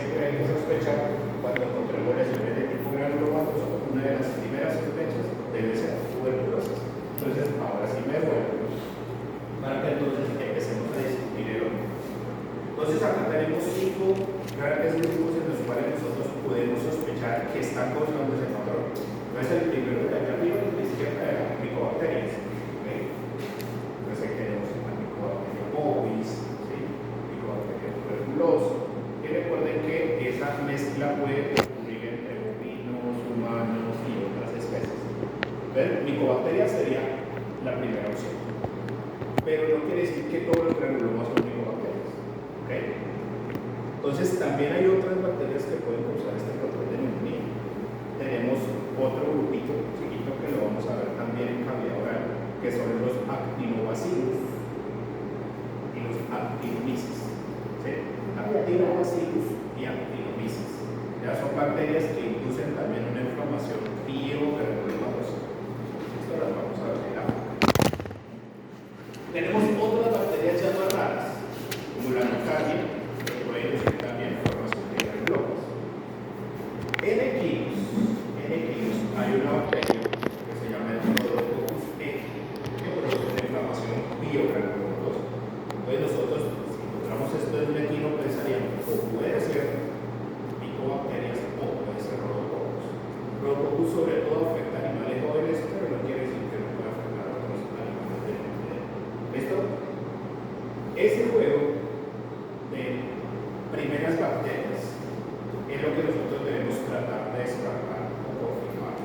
siempre hay que sospechar cuando encontremos lesiones de tipo granulomatoso. Una de las primeras sospechas debe ser tuberculosis. Entonces, ahora sí me vuelvo para que entonces empecemos a discutir el hongo. Entonces, acá tenemos 5 grandes grupos en los cuales nosotros podemos sospechar que están causando ese patrón. Entonces, el primero de allá arriba, a la izquierda, de las micobacterias. ¿Okay? Entonces, ahí tenemos la micobacteria bovis, ¿sí? Micobacteria tuberculosa. Y recuerden que esa mezcla puede ocurrir entre bovinos, humanos y otras especies. Entonces, micobacteria sería la primera opción. Pero no quiere decir que todos los granulomas son micobacterias. ¿Okay? Entonces, también hay otras bacterias que pueden causar este patrón de neumonía. Tenemos otro grupito chiquito que lo vamos a ver también en cavidad oral, que son los actinobacillus y los actinomyces. ¿Sí? Actinobacillus y actinomyces. Ya son bacterias que inducen también una inflamación pielogranulomatosa. Esto las vamos a ver acá. Tenemos otras bacterias ya más raras, como la nocardia, que puede inducir también formación de granulomas. En equinos hay una bacteria que se llama el Rhodococcus E, que produce una inflamación pielogranulomatosa. Entonces nosotros, si encontramos esto en un equino, pensaríamos, o puede ser micobacterias o puede ser Rhodococcus. Rhodococcus sobre todo afecta a animales jóvenes, pero no quiere decir que no pueda afectar a otros animales de ¿listo? Ese juego de primeras bacterias es lo que nosotros debemos tratar de descartar o confirmar.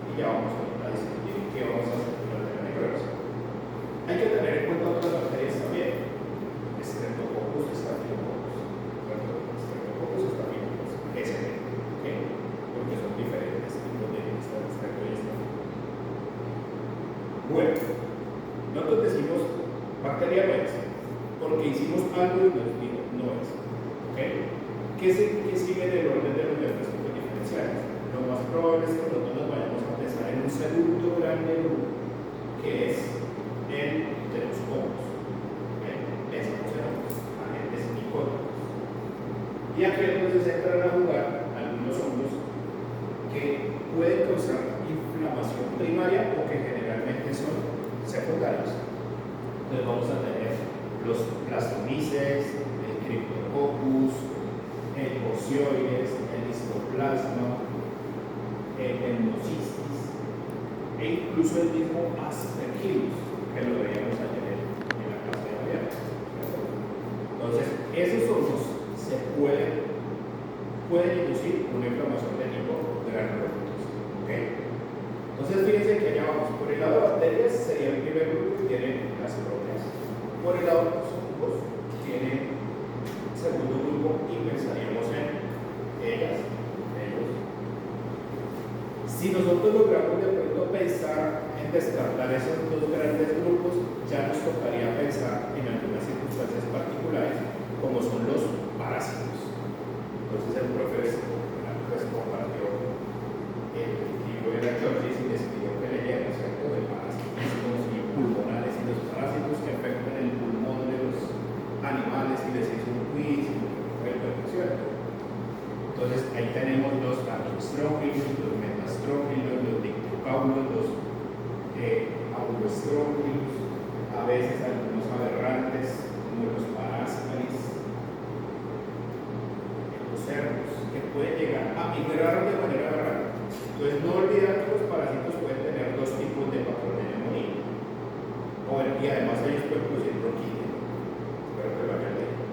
Y ya vamos a discutir qué vamos a hacer durante la necrosis. Hay que tener en cuenta otras bacterias también. Streptococcus, Staphylococcus, SP, ¿ok? Porque son diferentes tipos de estrepto y estafilococcus. Bueno, nosotros decimos bacteria no es, porque hicimos algo y nos dijo no es. ¿Okay? ¿Qué sigue en el orden de los diagnósticos diferenciales? Lo más probable es que nosotros nos vayamos a pensar en un segundo grande grupo, que es el de los hongos. ¿Okay? Pensamos en los agentes micóticos. Y aquí entonces entran a jugar algunos hongos que pueden causar inflamación primaria o que generalmente son secundarios. Entonces vamos a tener los plastomyces, el cryptococcus, el cocioides, el histoplasma, el pneumocystis e incluso el mismo aspergillus, que lo veíamos ayer en la clase de ayer. Entonces, esos hongos se pueden inducir una inflamación de tipo granulomatoso. ¿Okay? Entonces, fíjense que allá vamos. Por el lado de bacterias sería el primer grupo que tiene las proteas. Por el lado de los hongos tiene el segundo grupo y pensaríamos en ellos. Si nosotros logramos de pronto pensar en descartar esos dos grandes grupos, ya nos tocaría pensar en algunas circunstancias particulares, como son los parásitos. Entonces el profesor compartió el libro de la Georgis y les pidió que leyeran, ¿cierto?, de parásitos y pulmonales y los parásitos que afectan el pulmón de los animales y les hizo un quiz y ¿cierto? Entonces ahí tenemos los arquistrófilos, los metastrófilos, los dictocaulos, los aurostrófilos, a veces algunos aberrantes como los paráscaris, los cerdos, que pueden llegar a migrar de manera aberrante. Entonces no olvidar que los parásitos pueden tener dos tipos de patrón de neumonía. Y además ellos pueden producir bronquitis. Espero que lo hayan leído.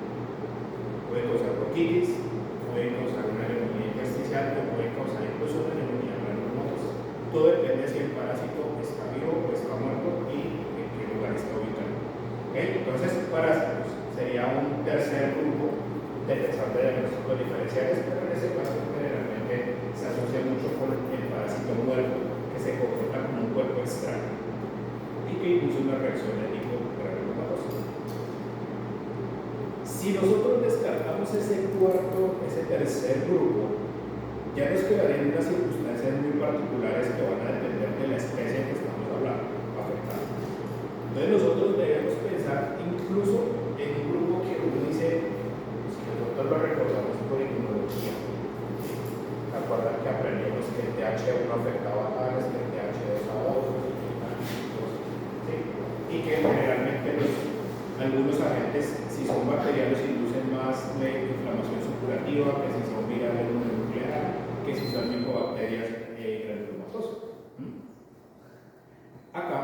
Pueden causar bronquitis, pueden causar una neumonía intersticial o pueden causar incluso una neumonía granulomatosa. Todo depende si el parásito está vivo o está muerto y en qué lugar está ubicado. ¿Okay? Entonces, parásitos sería un tercer grupo de pensar de diagnósticos diferenciales, pero en ese caso generalmente se asocia mucho con el parásito muerto que se comporta como un cuerpo extraño y que induce una reacción de tipo granulomatosa. Si nosotros descartamos ese tercer grupo, ya nos quedarían unas circunstancias muy particulares que van a depender de la especie que estamos hablando, afectada. Entonces nosotros debemos pensar incluso en un grupo que uno dice, pues que nosotros lo recordamos por inmunología, tenemos que el TH1 afectaba a tales, que el TH2 a otros, ¿sí? Y que generalmente algunos agentes, si son bacterianos, inducen más inflamación supurativa que si son virales mononucleares, que si son micobacterias granulomatosas. Acá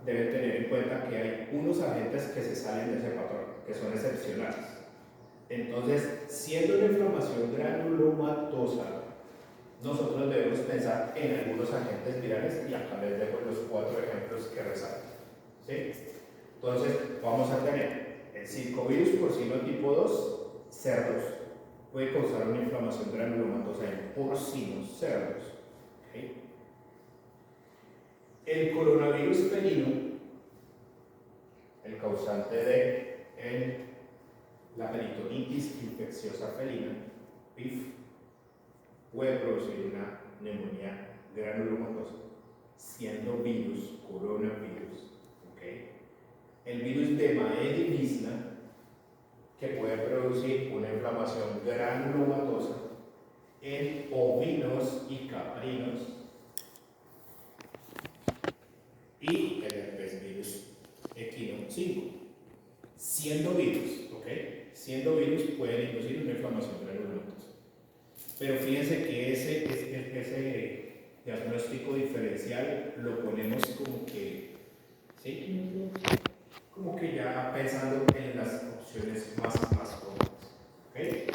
deben tener en cuenta que hay unos agentes que se salen de ese patrón, que son excepcionales. Entonces, siendo una inflamación granulomatosa, nosotros debemos pensar en algunos agentes virales y acá les dejo los 4 ejemplos que resaltan. ¿Sí? Entonces, vamos a tener el circovirus porcino tipo 2, cerdos. Puede causar una inflamación granulomatosa en porcinos, cerdos. ¿Okay? El coronavirus felino, el causante de la peritonitis infecciosa felina, PIF, puede producir una neumonía granulomatosa, siendo virus, coronavirus. ¿Okay? El virus de Maedin-Misna, que puede producir una inflamación granulomatosa en ovinos y caprinos, y el herpes virus equino 5. Siendo virus, ¿ok? Siendo virus pueden inducir una inflamación granulomatosa. Pero fíjense que ese diagnóstico diferencial lo ponemos como que, ¿sí? Como que ya pensando en las opciones más cómodas. ¿Okay?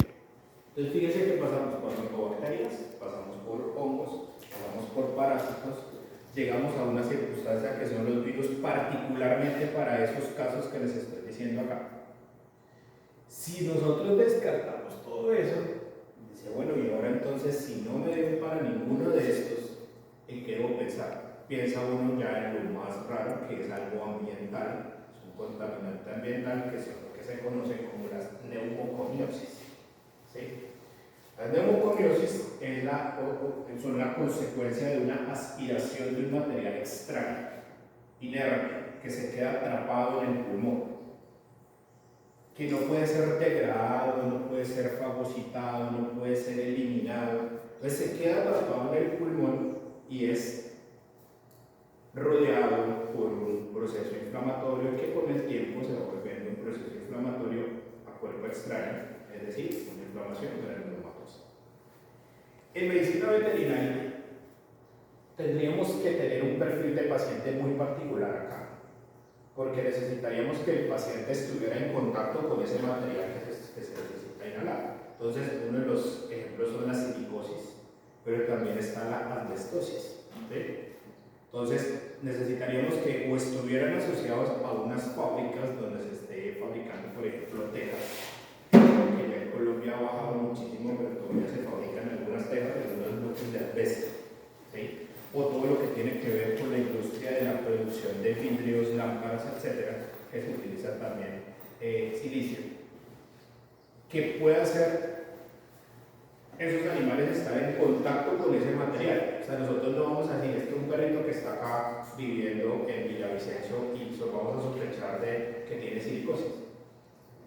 Entonces fíjense que pasamos por micobacterias, pasamos por hongos, pasamos por parásitos, llegamos a una circunstancia que son los virus, particularmente para esos casos que les estoy diciendo acá. Si nosotros descartamos todo eso, dice, bueno, y ahora entonces si no me debo para ninguno de estos, ¿en qué debo pensar? Piensa uno ya en lo más raro, que es algo ambiental, es un contaminante ambiental, que son lo que se conoce como las neumoconiosis. ¿Sí? Las neumoconiosis son la consecuencia de una aspiración de un material extraño, inerte, que se queda atrapado en el pulmón, que no puede ser degradado, no puede ser fagocitado, no puede ser eliminado. Entonces se queda atrapado en el pulmón y es rodeado por un proceso inflamatorio que con el tiempo se va volviendo un proceso inflamatorio a cuerpo extraño, es decir, una inflamación granulomatosa. En medicina veterinaria tendríamos que tener un perfil de paciente muy particular acá, porque necesitaríamos que el paciente estuviera en contacto con ese material que se necesita inhalar. Entonces, uno de los ejemplos son la silicosis, pero también está la asbestosis. ¿Sí? Entonces, necesitaríamos que o estuvieran asociados a unas fábricas donde se esté fabricando, por ejemplo, telas, que ya en Colombia ha bajado muchísimo, pero todavía se fabrican algunas telas, algunos bloques de asbesto. ¿Sí? O todo lo que tiene que ver con la industria de la producción de vidrios, lámparas, etcétera, que se utiliza también silicio. ¿Qué puede hacer esos animales estar en contacto con ese material? O sea, nosotros no vamos a decir, este es un perrito que está acá viviendo en Villavicencio y vamos a sospechar de que tiene silicosis,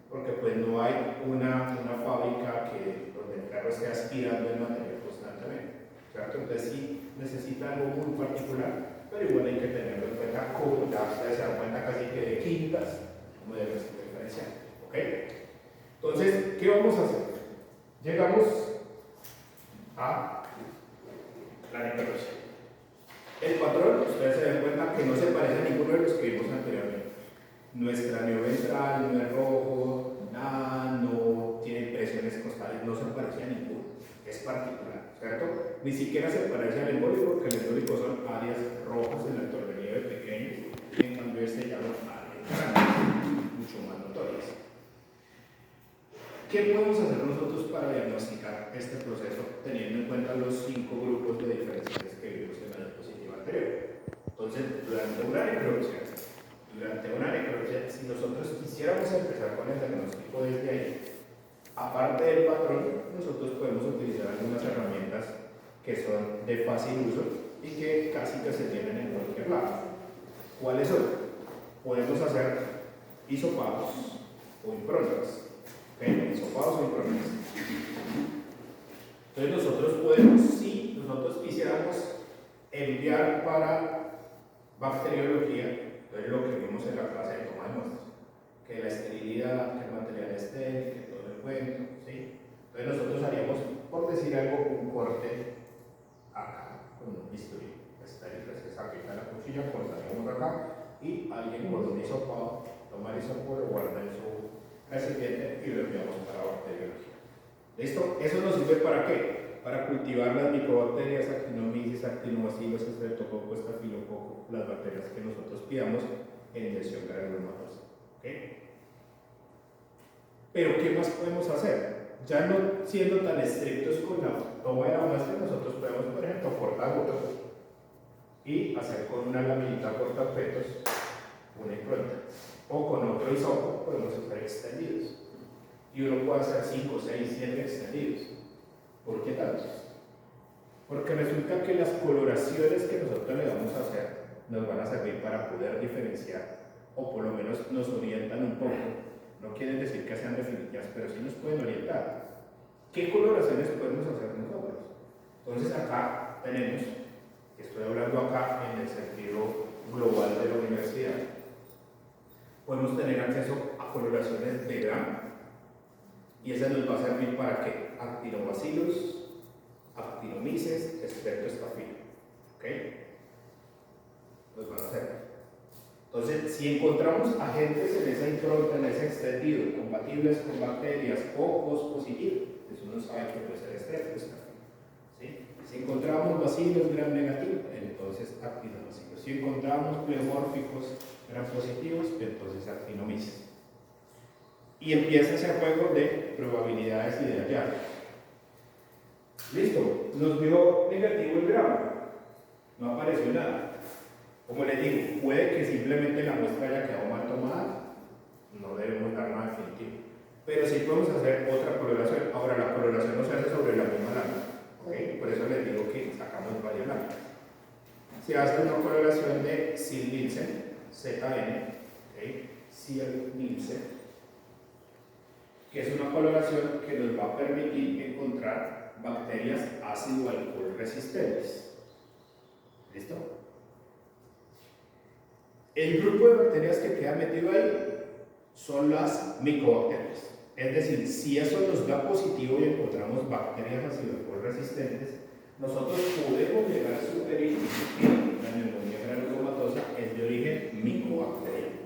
porque pues no hay una fábrica donde el perro esté aspirando el material constantemente, ¿cierto? Entonces sí necesita algo muy particular, pero igual hay que tenerlo en cuenta, como ya ustedes se dan cuenta casi que de quintas, como debe ser diferencial, ¿ok? Entonces, ¿qué vamos a hacer? Llegamos a la necropsia. El patrón, ustedes se dan cuenta que no se parece a ninguno de los que vimos anteriormente. No es cráneo ventral, no es rojo, nada, no tiene impresiones costales, no se parece a ninguno. Es particular, ¿cierto? Ni siquiera se parece al embólico, porque el embólico son áreas rojas en el tornillo de pequeños, en cambio este ya no áreas grandes, mucho más notorias. ¿Qué podemos hacer nosotros para diagnosticar este proceso teniendo en cuenta los 5 grupos de diferenciales que vimos en la diapositiva anterior? Entonces, durante una necropsia, si nosotros quisiéramos empezar con el diagnóstico desde ahí, aparte del patrón, nosotros podemos utilizar algunas herramientas que son de fácil uso y que casi que se tienen en cualquier lado. ¿Cuáles son? Podemos hacer hisopados o improntas. Hisopados o improntas. Entonces nosotros podemos, si nosotros quisiéramos ya para bacteriología, entonces lo que vimos en la clase de toma de muestras, que la esterilidad, que el material estéril, que todo el cuento, ¿sí? Entonces nosotros haríamos, por decir algo, un corte acá, con un bisturí estéril, se saca la cuchilla, cortaríamos acá, y alguien con un hisopado toma el hisopo, lo guarda en su recipiente y lo enviamos para bacteriología. ¿Listo? ¿Eso nos sirve para qué? Para cultivar las microbacterias, actinomyces, actinobacillus, estreptococcus, estafilococcus, las bacterias que nosotros pidamos en lesión granulomatosa. ¿Okay? Pero ¿qué más podemos hacer? Ya no siendo tan estrictos con la toma de la muestra, nosotros podemos, por ejemplo, cortar otros y hacer con una laminita cortapetos una impronta. O con otro hisopo podemos hacer extendidos. Y uno puede hacer 5, 6, 7 extendidos. ¿Por qué tantos? Porque resulta que las coloraciones que nosotros le vamos a hacer nos van a servir para poder diferenciar, o por lo menos nos orientan un poco. No quieren decir que sean definitivas, pero sí nos pueden orientar. ¿Qué coloraciones podemos hacer nosotros? Entonces acá tenemos, estoy hablando acá en el sentido global de la universidad, podemos tener acceso a coloraciones de Gram, y esa nos va a servir para qué? Actinobacillus, actinomyces, Streptostaphylos. ¿Ok? Nos van a servir. Entonces, si encontramos agentes en esa impronta, en ese extendido, compatibles con bacterias o positivos, eso uno sabe que puede ser Streptostaphylos. ¿Sí? Si encontramos bacilos gram negativos, entonces actinobacillus. Si encontramos pleomórficos gram positivos, entonces actinomyces. Y empieza ese juego de probabilidades y de hallazgos. Listo, nos dio negativo el gramo, no apareció nada. Como les digo, puede que simplemente la muestra haya quedado mal tomada, no debemos dar nada definitivo. Pero sí podemos hacer otra coloración. Ahora, la coloración no se hace sobre la misma lámina, ¿okay? Por eso les digo que sacamos varias láminas. Se hace una coloración de Sil-Nielsen, ZN, ¿okay? Sil-Nielsen, que es una coloración que nos va a permitir encontrar bacterias ácido-alcohol resistentes. ¿Listo? El grupo de bacterias que queda metido ahí son las micobacterias. Es decir, si eso nos da positivo y encontramos bacterias ácido-alcohol resistentes, nosotros podemos llegar a sugerir que la neumonía granulomatosa es de origen micobacteriano.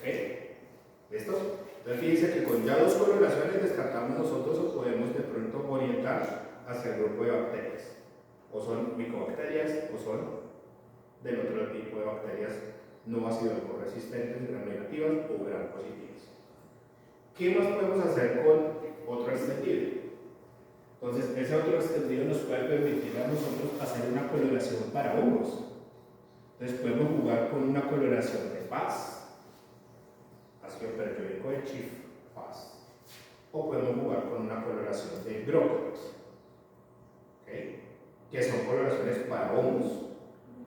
¿Okay? ¿Listo? Entonces fíjense que con ya dos coloraciones descartamos nosotros o podemos de pronto orientar hacia el grupo de bacterias. O son micobacterias o son del otro tipo de bacterias no ácido-alcohol resistentes, gram negativas o gram positivas. ¿Qué más podemos hacer con otro extendido? Entonces ese otro extendido nos puede permitir a nosotros hacer una coloración para hongos. Entonces podemos jugar con una coloración de paz, ácido perioico de Schiff, paz, o podemos jugar con una coloración de Grocox, ¿okay? Que son coloraciones para hongos.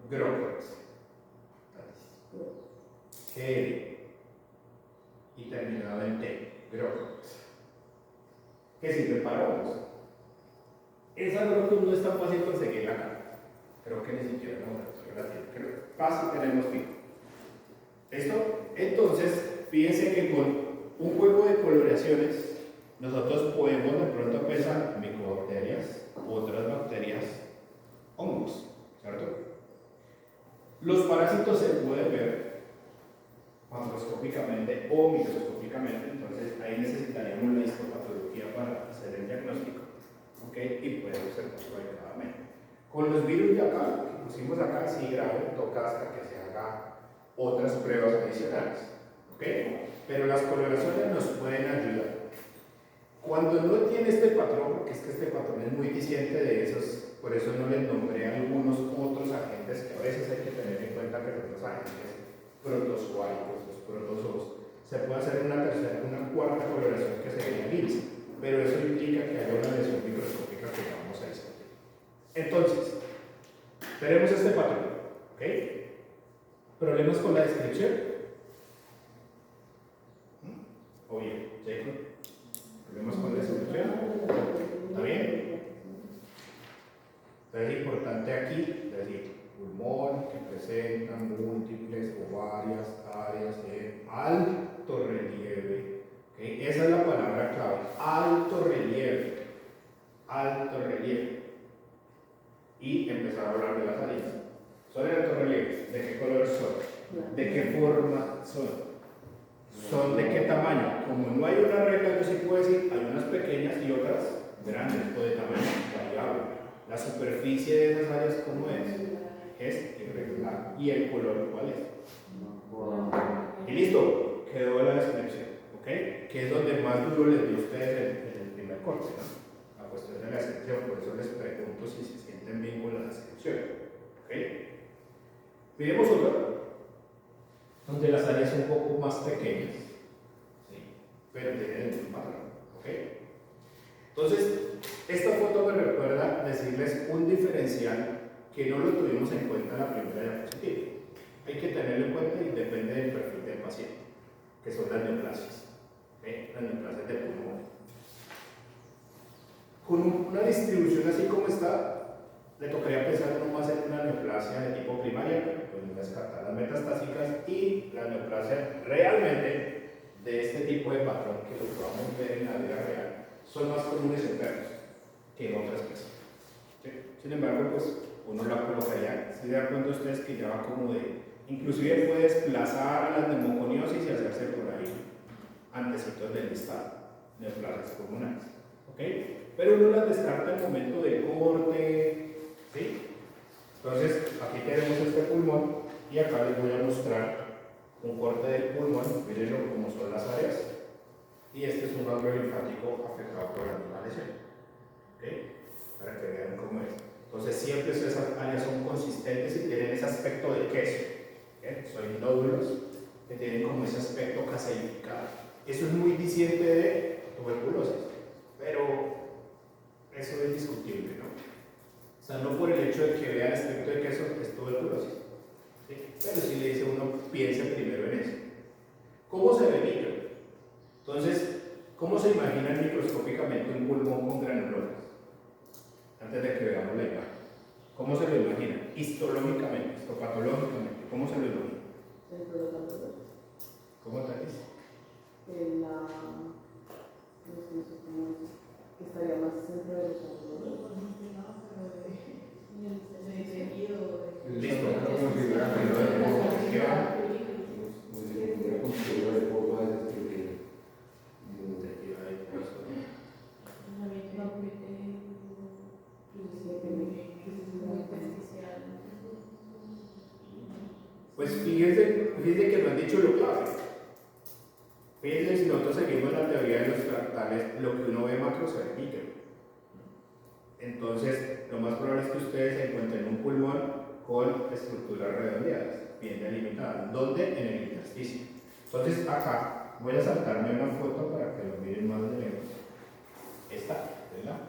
Grocox, G y terminado en T, Grocox, que sirve para hongos. Esa Grocox no es tan fácil conseguirla acá, creo que ni siquiera en laboratorio la tiene, creo que fácil tenemos pico. ¿Listo? Entonces fíjense que con un juego de coloraciones nosotros podemos de pronto pensar micobacterias, otras bacterias, hongos, ¿cierto? Los parásitos se pueden ver macroscópicamente o microscópicamente, entonces ahí necesitaríamos la histopatología para hacer el diagnóstico, ¿ok? Y poder observarlo adecuadamente. Con los virus de acá, que pusimos acá, sí grave, toca hasta que se haga otras pruebas adicionales, ¿ok? Pero las coloraciones nos pueden ayudar. Cuando no tiene este patrón, porque es que este patrón es muy disidente de esos, por eso no les nombré algunos otros agentes que a veces hay que tener en cuenta que los agentes protozoáricos, los protozoos, se puede hacer una tercera, una cuarta coloración que sería Nielsen, pero eso implica que haya una lesión microscópica que vamos a discutir. Entonces, tenemos este patrón, ¿ok? ¿Problemas con la descripción? ¿O bien, Jacob? ¿Problemas con la descripción? ¿Está bien? Entonces es importante aquí decir pulmón, tamaño que presenta múltiples o varias áreas de alto relieve. ¿Okay? Esa es la palabra clave, alto relieve. Alto relieve. Y empezar a hablar de las áreas. ¿Son de alto relieve? ¿De qué color son? ¿De qué forma son? ¿Son de qué tamaño? Como no hay una regla, yo sí puedo decir, hay unas pequeñas y otras grandes o de tamaño variable. La superficie de esas áreas, ¿cómo es? Es irregular. ¿Y el color cuál es? Y listo, quedó la descripción, ¿ok? Que es donde más duro les dio a ustedes en el primer corte, ¿no? La cuestión de la descripción, por eso les pregunto si se sienten bien con la descripción, ¿ok? Miremos otro, donde las áreas son un poco más pequeñas, ¿sí? Pero tienen el mismo patrón, ¿ok? Entonces, esta foto me recuerda decirles un diferencial que no lo tuvimos en cuenta en la primera diapositiva. Hay que tenerlo en cuenta y depende del perfil del paciente, que son las neoplasias, ¿okay? Las neoplasias del pulmón. Con una distribución así como está, le tocaría pensar no más en una neoplasia de tipo primaria, pues descartar las metastásicas, y la neoplasia realmente de este tipo de patrón que lo podamos ver en la vida real son más comunes en perros que en otras especies. ¿Sí? Sin embargo, pues uno la colocaría, se dan cuenta ustedes que ya va como de, inclusive puede desplazar a las neumoconiosis y hacerse por ahí antecitos del listado, neoplasias pulmonares. ¿Okay? Pero uno las descarta al momento del corte, ¿sí? Entonces, aquí tenemos este pulmón y acá les voy a mostrar un corte del pulmón, miren cómo son las áreas, y este es un ganglio linfático afectado por la misma lesión, ¿okay? Para que vean cómo es. Entonces, siempre esas áreas son consistentes y tienen ese aspecto de queso, ¿okay? Son nódulos que tienen como ese aspecto caseificado. Eso es muy diciente de tuberculosis, pero eso es discutible, ¿no? O sea, no por el hecho de que vea el aspecto de queso es tuberculosis, ¿sí? Pero si le dice uno, piensa primero en eso. ¿Cómo se ve niño? Entonces, ¿cómo se imagina microscópicamente un pulmón con granulomas? Antes de que veamos la imagen. ¿Cómo se lo imagina? Histológicamente, histopatológicamente. ¿Cómo se lo imagina? ¿Cómo te dice? Que estaría más centro de los ángulos. Listo. Pues fíjense que no han dicho lo clave. Fíjense, si nosotros seguimos la teoría de los fractales, lo que uno ve macro se ve micro. Entonces, lo más probable es que ustedes encuentren un pulmón con estructuras redondeadas, bien delimitadas. ¿Dónde? En el intersticio. Entonces, acá voy a saltarme una foto para que lo miren más de lejos. Esta, ¿verdad?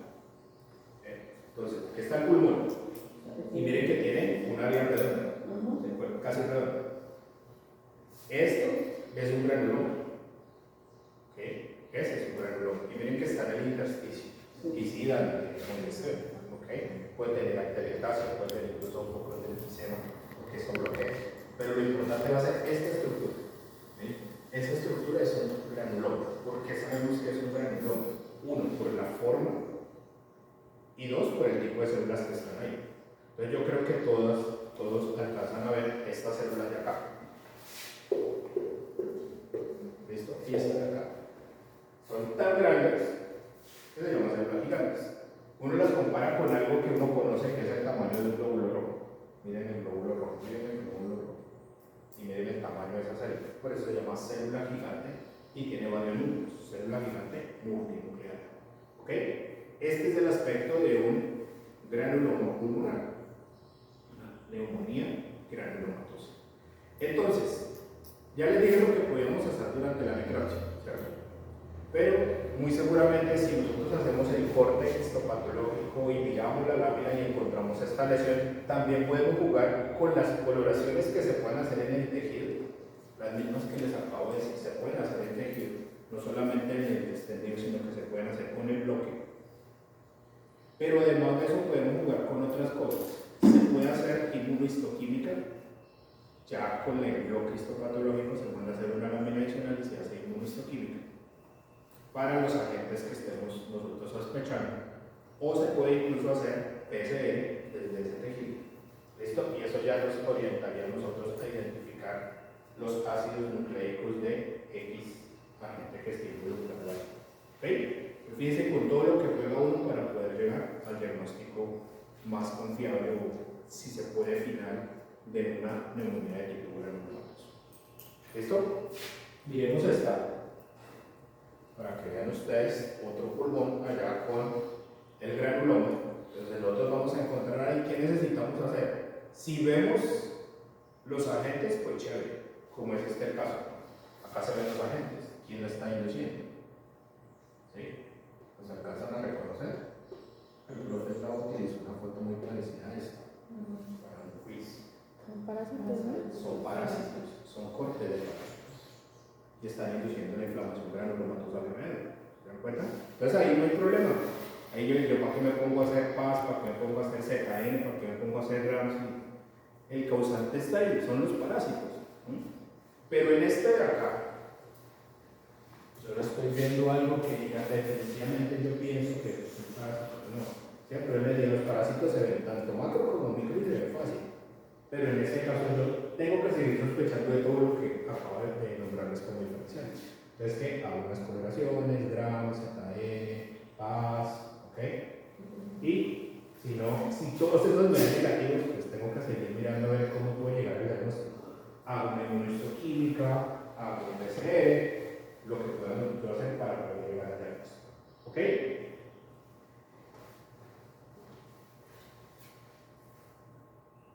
Entonces, aquí está el pulmón. Y miren que tiene un área redonda, casi redonda. Esto es un granuloma. ¿Okay? Ese es un granuloma. Y miren que está en el intersticio. Y sí, dan congestión. ¿Okay? Puede tener atelectasia, puede tener incluso un poco de enfisema, porque eso bloquea. Pero lo importante va a ser esta estructura. ¿Sí? Esa estructura es un granuloma. ¿Por qué sabemos que es un granuloma? Uno, por la forma, y dos, por el tipo de células que están ahí. Entonces yo creo que todos alcanzan a ver estas células de acá. ¿Listo? Y estas de acá. Son tan grandes que se llaman células gigantes. Uno las compara con algo que uno conoce que es el tamaño de un glóbulo rojo. Miren el glóbulo rojo, miren el glóbulo rojo. Y miren el tamaño de esa célula. Por eso se llama célula gigante y tiene varios núcleos. Célula gigante multinuclear. ¿Ok? Este es el aspecto de un granuloma pulmonar. Una neumonía granulomatosa. Entonces, ya les dije lo que podíamos hacer durante la necropsia, ¿cierto? Pero muy seguramente si nosotros hacemos el corte histopatológico y miramos la lámina y encontramos esta lesión, también podemos jugar con las coloraciones que se pueden hacer en el tejido, las mismas que les acabo de decir, se pueden hacer en el tejido, no solamente en el extendido, sino que se pueden hacer con el bloque. Pero además de eso podemos jugar con otras cosas. Se puede hacer inmunohistoquímica. Ya con el bloque histopatológico se manda a hacer una lámina adicional y se hace inmunohistoquímica para los agentes que estemos nosotros sospechando. O se puede incluso hacer PCR desde ese tejido. ¿Listo? Y eso ya nos orientaría a nosotros a identificar los ácidos nucleicos de X agente que esté involucrado ahí. ¿Ok? Fíjense con todo lo que juega uno para poder llegar al diagnóstico más confiable o, si se puede, final de una neumonía de tipo granulomatoso. ¿Listo? Miremos esta para que vean ustedes otro pulmón allá con el granuloma. Entonces nosotros vamos a encontrar ahí qué necesitamos hacer. Si vemos los agentes, pues chévere, como es este el caso. Acá se ven los agentes. ¿Quién lo está induciendo? ¿Sí? ¿Los alcanzan a reconocer? El profe Bravo utilizó una foto muy parecida a esta para un quiz. Son parásitos, ¿no? Son parásitos, son cortes de parásitos y están induciendo la inflamación granulomatosa de la médula. ¿Se dan cuenta? Entonces ahí no hay problema. Ahí yo ¿para qué me pongo a hacer PAS? ¿Para qué me pongo a hacer ZN? ¿Para qué me pongo a hacer RAMS? El causante está ahí, son los parásitos. Pero en este de acá, yo estoy viendo algo que diga definitivamente yo pienso que es un parásito, no. Siempre les digo, los parásitos se ven tanto macro como micro y se ven fácil. Pero en este caso yo tengo que seguir sospechando de todo lo que acabo de nombrarles como diferenciales. Entonces que algunas coloraciones, DRAM, ZN, PAS, ¿ok? Y si no, si todos esos me dan negativos, pues tengo que seguir mirando a ver cómo puedo llegar al diagnóstico. Hago una inmunohistoquímica, hago un PCR, lo que pueda yo hacer para poder llegar al diagnóstico. ¿Ok?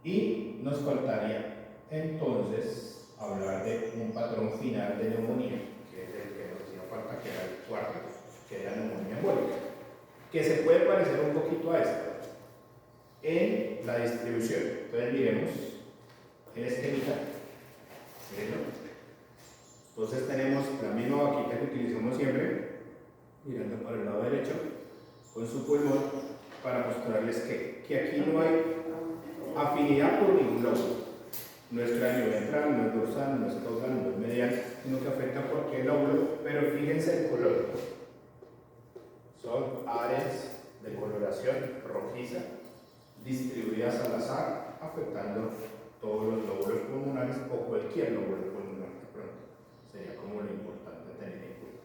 Y nos faltaría entonces hablar de un patrón final de neumonía, que es el que nos hacía falta, que era el cuarto, que era neumonía embólica, que se puede parecer un poquito a esta en la distribución. Entonces miremos el esquemita. Entonces tenemos la misma vaquita que utilizamos siempre, mirando para el lado derecho, con su pulmón, para mostrarles que aquí no hay afinidad por ningún lóbulo. No es cráneo ventral, no es dorsal, no es caudal, no es medial, sino que afecta a cualquier lóbulo, pero fíjense el color. Son áreas de coloración rojiza, distribuidas al azar, afectando todos los lóbulos pulmonares o cualquier lóbulo pulmonar de pronto. Sería como lo importante tener en cuenta.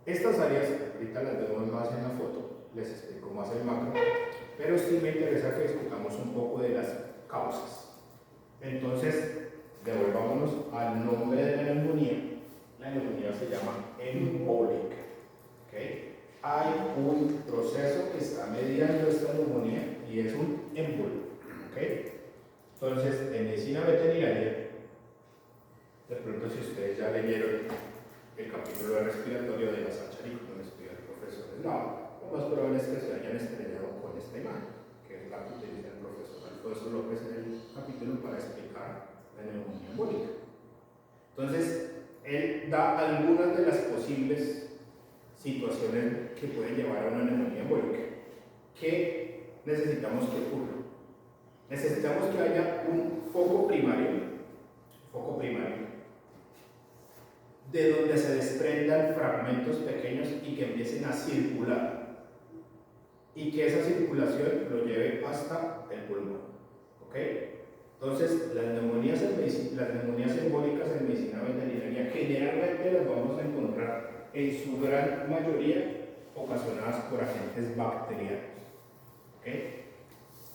Estas áreas, ahorita las vemos más en la foto, les explico más el macro, pero sí me interesa que discutamos un poco de las causas. Entonces, devolvámonos al nombre de la neumonía. La neumonía se llama embólica. ¿Okay? Hay un proceso que está mediando esta neumonía y es un émbolo. ¿Okay? Entonces, en medicina veterinaria, de pronto si ustedes ya leyeron el capítulo de respiratorio de la Sancharico, donde estudia el profesor Eslava, lo más probable es que se hayan estrellado con esta imagen, que es la que utiliza el profesor Alfonso López en el capítulo para explicar la neumonía embólica. Entonces, él da algunas de las posibles situaciones que pueden llevar a una neumonía embólica. ¿Qué necesitamos que ocurra? Necesitamos que haya un foco primario, de donde se desprendan fragmentos pequeños y que empiecen a circular. Y que esa circulación lo lleve hasta el pulmón. ¿Ok? Entonces, las neumonías embólicas en medicina veterinaria generalmente las vamos a encontrar en su gran mayoría ocasionadas por agentes bacterianos. ¿Okay?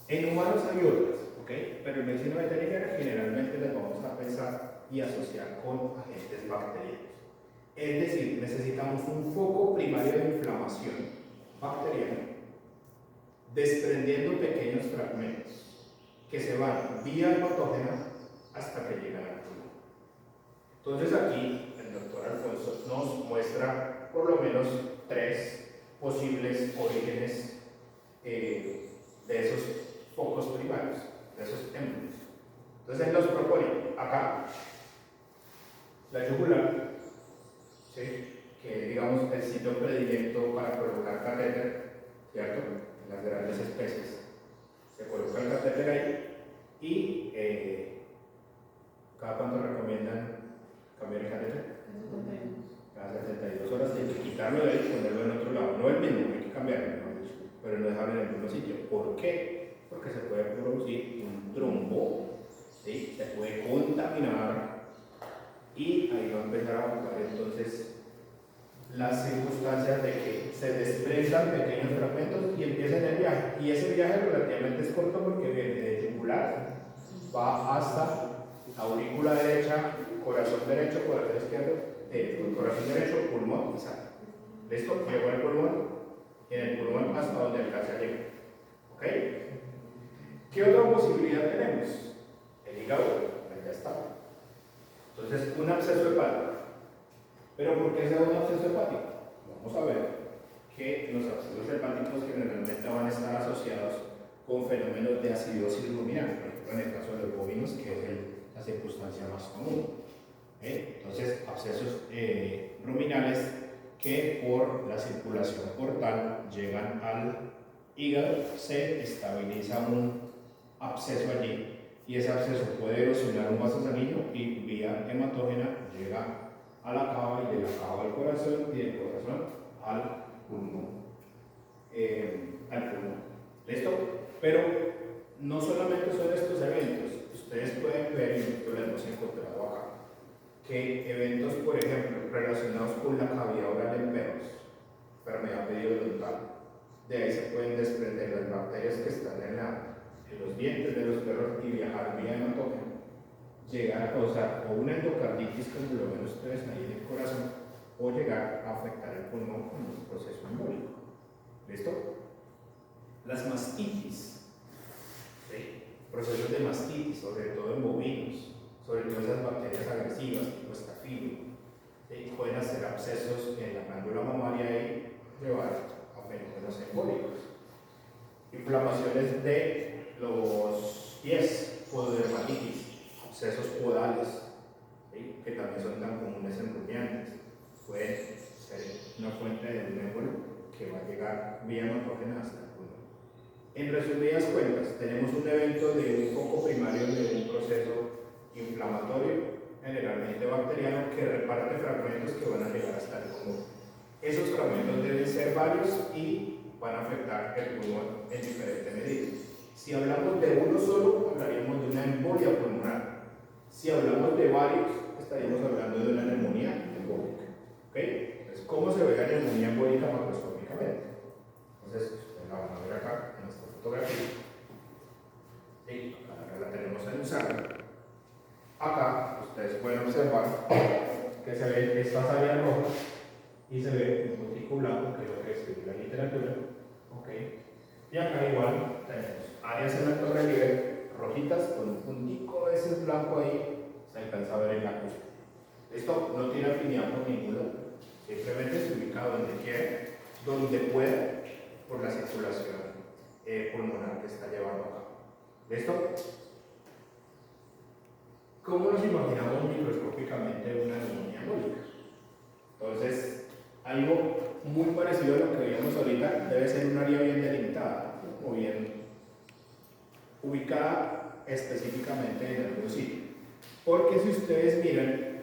En humanos hay otras, ¿okay? Pero en medicina veterinaria generalmente las vamos a pensar y asociar con agentes bacterianos. Es decir, necesitamos un foco primario de inflamación bacteriana desprendiendo pequeños fragmentos que se van vía patógena hasta que llegan al pulmón. Entonces aquí el doctor Alfonso nos muestra por lo menos 3 posibles orígenes de esos focos primarios, de esos émbolos. Entonces él nos propone acá la yugular, ¿sí? Que digamos el sitio predilecto para colocar catéter, ¿cierto? La las grandes especies. Se coloca el catéter ahí y ¿cada cuánto recomiendan cambiar el catéter? Cada 72 horas hay que quitarlo de ahí y ponerlo en otro lado. No el mismo, hay que cambiarlo, pero no dejarlo en el mismo sitio. ¿Por qué? Porque se puede producir un trombo, ¿sí? Se puede contaminar y ahí va a empezar a jugar entonces las circunstancias de que se desprendan pequeños fragmentos y empiecen el viaje. Y ese viaje relativamente es corto porque viene de yugular, va hasta aurícula derecha, corazón derecho, corazón izquierdo, corazón derecho, pulmón y sale. ¿Listo? Llegó al pulmón y en el pulmón hasta donde alcanza a llegar. ¿Ok? ¿Qué otra posibilidad tenemos? El hígado, ya está. Entonces, un absceso hepático. ¿Pero por qué se da un absceso hepático? Vamos a ver que los abscesos hepáticos generalmente van a estar asociados con fenómenos de acidosis ruminal, por ejemplo en el caso de los bovinos, que es la circunstancia más común. Entonces, abscesos ruminales que por la circulación portal llegan al hígado, se estabiliza un absceso allí y ese absceso puede erosionar un vaso sanguíneo y vía hematógena llega a la cava y de la cava al corazón y del corazón al pulmón. ¿Listo? Pero no solamente son estos eventos, ustedes pueden ver, y nosotros lo hemos encontrado acá, que eventos, por ejemplo, relacionados con la cavidad oral en perros, enfermedad periodontal, de ahí se pueden desprender las bacterias que están en los dientes de los perros y viajar vía hematógeno, llegar a causar o una endocarditis, como lo ven ustedes ahí en el corazón, o llegar a afectar el pulmón con un proceso embólico. ¿Listo? Las mastitis, ¿sí? Procesos de mastitis, sobre todo en bovinos, sobre todo esas bacterias agresivas, tipo estafilo, ¿sí? Pueden hacer abscesos en la glándula mamaria y llevar a fenómenos embólicos. Inflamaciones de los pies, pododermatitis, abscesos podales, ¿sí? Que también son tan comunes en rumiantes, pueden ser una fuente de un embolo que va a llegar vía hematógena hasta el pulmón. En resumidas cuentas, tenemos un evento de un foco primario de un proceso inflamatorio, generalmente bacteriano, que reparte fragmentos que van a llegar hasta el pulmón. Esos fragmentos deben ser varios y van a afectar el pulmón en diferentes medidas. Si hablamos de uno solo, hablaríamos de una embolia pulmonar. Si hablamos de varios, estaríamos hablando de una neumonía embólica. ¿Ok? Entonces, ¿cómo se ve la neumonía embólica macroscópicamente? Entonces, ustedes la van a ver acá en esta fotografía. ¿Sí? Acá la tenemos en un saco. Acá, ustedes pueden observar que se ven estas áreas rojas y se ve un puntico blanco, que es lo que escribe la literatura. ¿Ok? Y acá igual tenemos áreas en alto relieve rojitas con un puntico ese blanco ahí, se alcanza a ver en la cúspide. Esto no tiene afinidad con ningún lado, simplemente es ubicado donde quiera, donde pueda, por la circulación pulmonar que está llevando a cabo. ¿Listo? ¿Cómo nos imaginamos microscópicamente una neumonía embólica? Entonces, algo muy parecido a lo que veíamos ahorita, debe ser un área bien delimitada o bien ubicada específicamente en algún sitio. Porque si ustedes miran,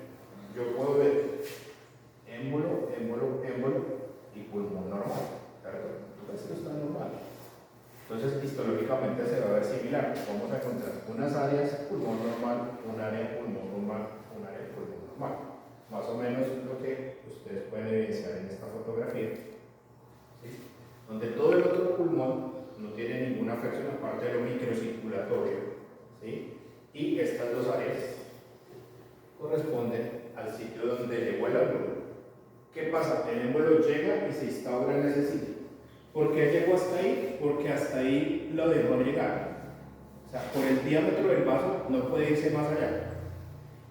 yo puedo ver émbolo, émbolo, émbolo y pulmón normal, ¿cierto? Tú ves que está normal. Entonces, histológicamente se va a ver similar. Vamos a encontrar unas áreas pulmón normal, un área pulmón normal, un área pulmón normal. Más o menos lo que ustedes pueden evidenciar en esta fotografía, ¿sí? Donde todo el otro pulmón no tiene ninguna afección aparte de lo microcirculatorio, ¿sí? Y estas dos áreas corresponden al sitio donde llegó el émbolo. ¿Qué pasa? El émbolo llega y se instaura en ese sitio. ¿Por qué llegó hasta ahí? Porque hasta ahí lo dejó llegar. O sea, por el diámetro del vaso no puede irse más allá.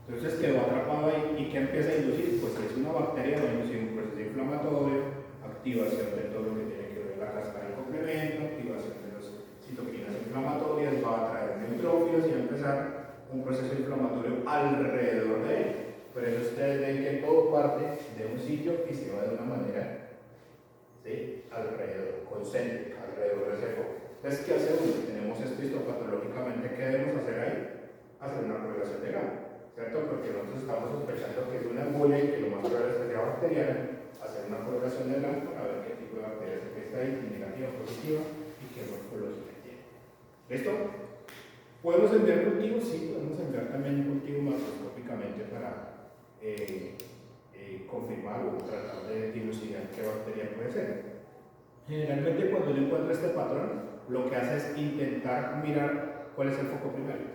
Entonces quedó atrapado ahí. ¿Y qué empieza a inducir? Pues es una bacteria, va a inducir un proceso inflamatorio, activación de todo lo que tiene que ver la cascada del complemento, activación de las citoquinas inflamatorias, va a traer neutrófilos y va a empezar un proceso inflamatorio alrededor de él. Por eso ustedes ven que todo parte de un sitio y se va de una manera, ¿sí?, alrededor, concéntrica, alrededor de ese foco. Entonces, ¿qué hacemos? Si tenemos esto histopatológicamente, ¿qué debemos hacer ahí? Hacer una correlación de gamma, ¿cierto? Porque nosotros estamos sospechando que es una embolia y que lo más probable es que sea bacteriana. Hacer una correlación de gamma para ver qué tipo de bacteria es que está ahí, si negativa o positiva, y qué morfología tiene. ¿Listo? ¿Podemos enviar cultivos? Sí, podemos enviar también un cultivo macroscópicamente para confirmar o tratar de dilucidar qué bacteria puede ser. Generalmente cuando uno encuentra este patrón, lo que hace es intentar mirar cuál es el foco primario,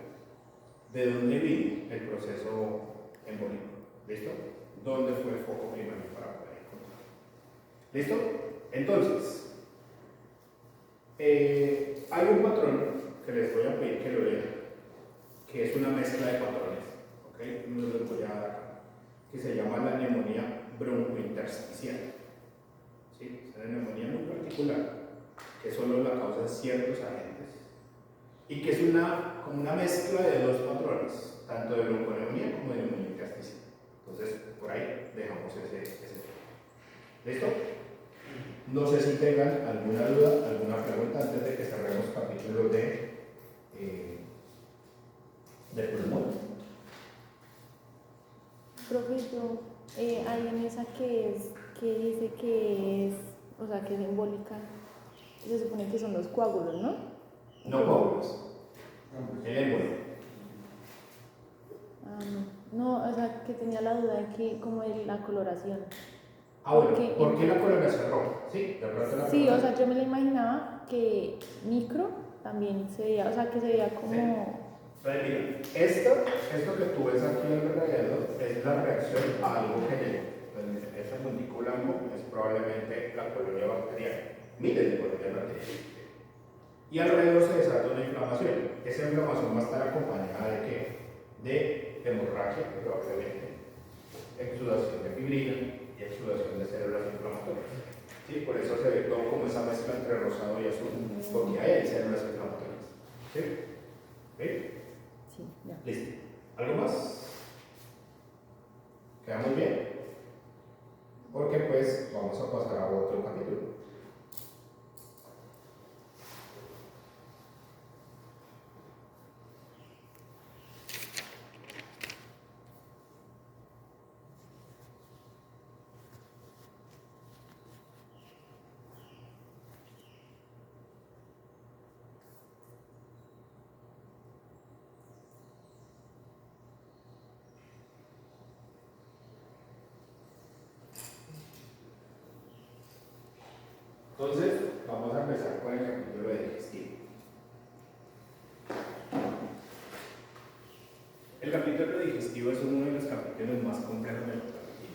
de dónde vino el proceso embólico. ¿Listo? ¿Dónde fue el foco primario para poder encontrarlo? ¿Listo? Entonces, hay un patrón que les voy a pedir que lo lean, que es una mezcla de patrones, ¿ok? No lo voy a dar acá, que se llama la neumonía broncointersticial. ¿Sí? Es una neumonía muy particular, que solo la causan ciertos agentes, y que es como una mezcla de dos patrones, tanto de bronconeumonía como de neumonía intersticial. Entonces, por ahí dejamos ese tema. ¿Listo? No sé si tengan alguna duda, alguna pregunta antes de que cerremos capítulo de pulmón. Profesor, hay en esa que dice que es, o sea, que es embólica, se supone que son los coágulos, ¿no? No coágulos. El émbolo. Ah, no, o sea, que tenía la duda de que, como de la coloración. Bueno, ¿por qué la coloración roja? Sí, de pronto la sí, o sea, yo me la imaginaba que micro también se veía, o sea, que se veía como... Sí. Entonces, mira, esto que tú ves aquí alrededor es la reacción a algo que llegó. Entonces, esa montícula es probablemente la colonia bacteriana. Miren la colonia bacteriana. Y alrededor se desata una inflamación. Esa inflamación va a estar acompañada de ¿qué? De hemorragia, probablemente, exudación de fibrina y exudación de células inflamatorias. ¿Sí? Por eso se ve todo como esa mezcla entre rosado y azul, porque hay células inflamatorias. ¿Sí? ¿Sí? Sí, ya. Listo. ¿Algo más? ¿Quedamos bien? Porque pues vamos a pasar a otro capítulo. Entonces, vamos a empezar con el capítulo de digestivo. El capítulo digestivo es uno de los capítulos más complejos de la patología.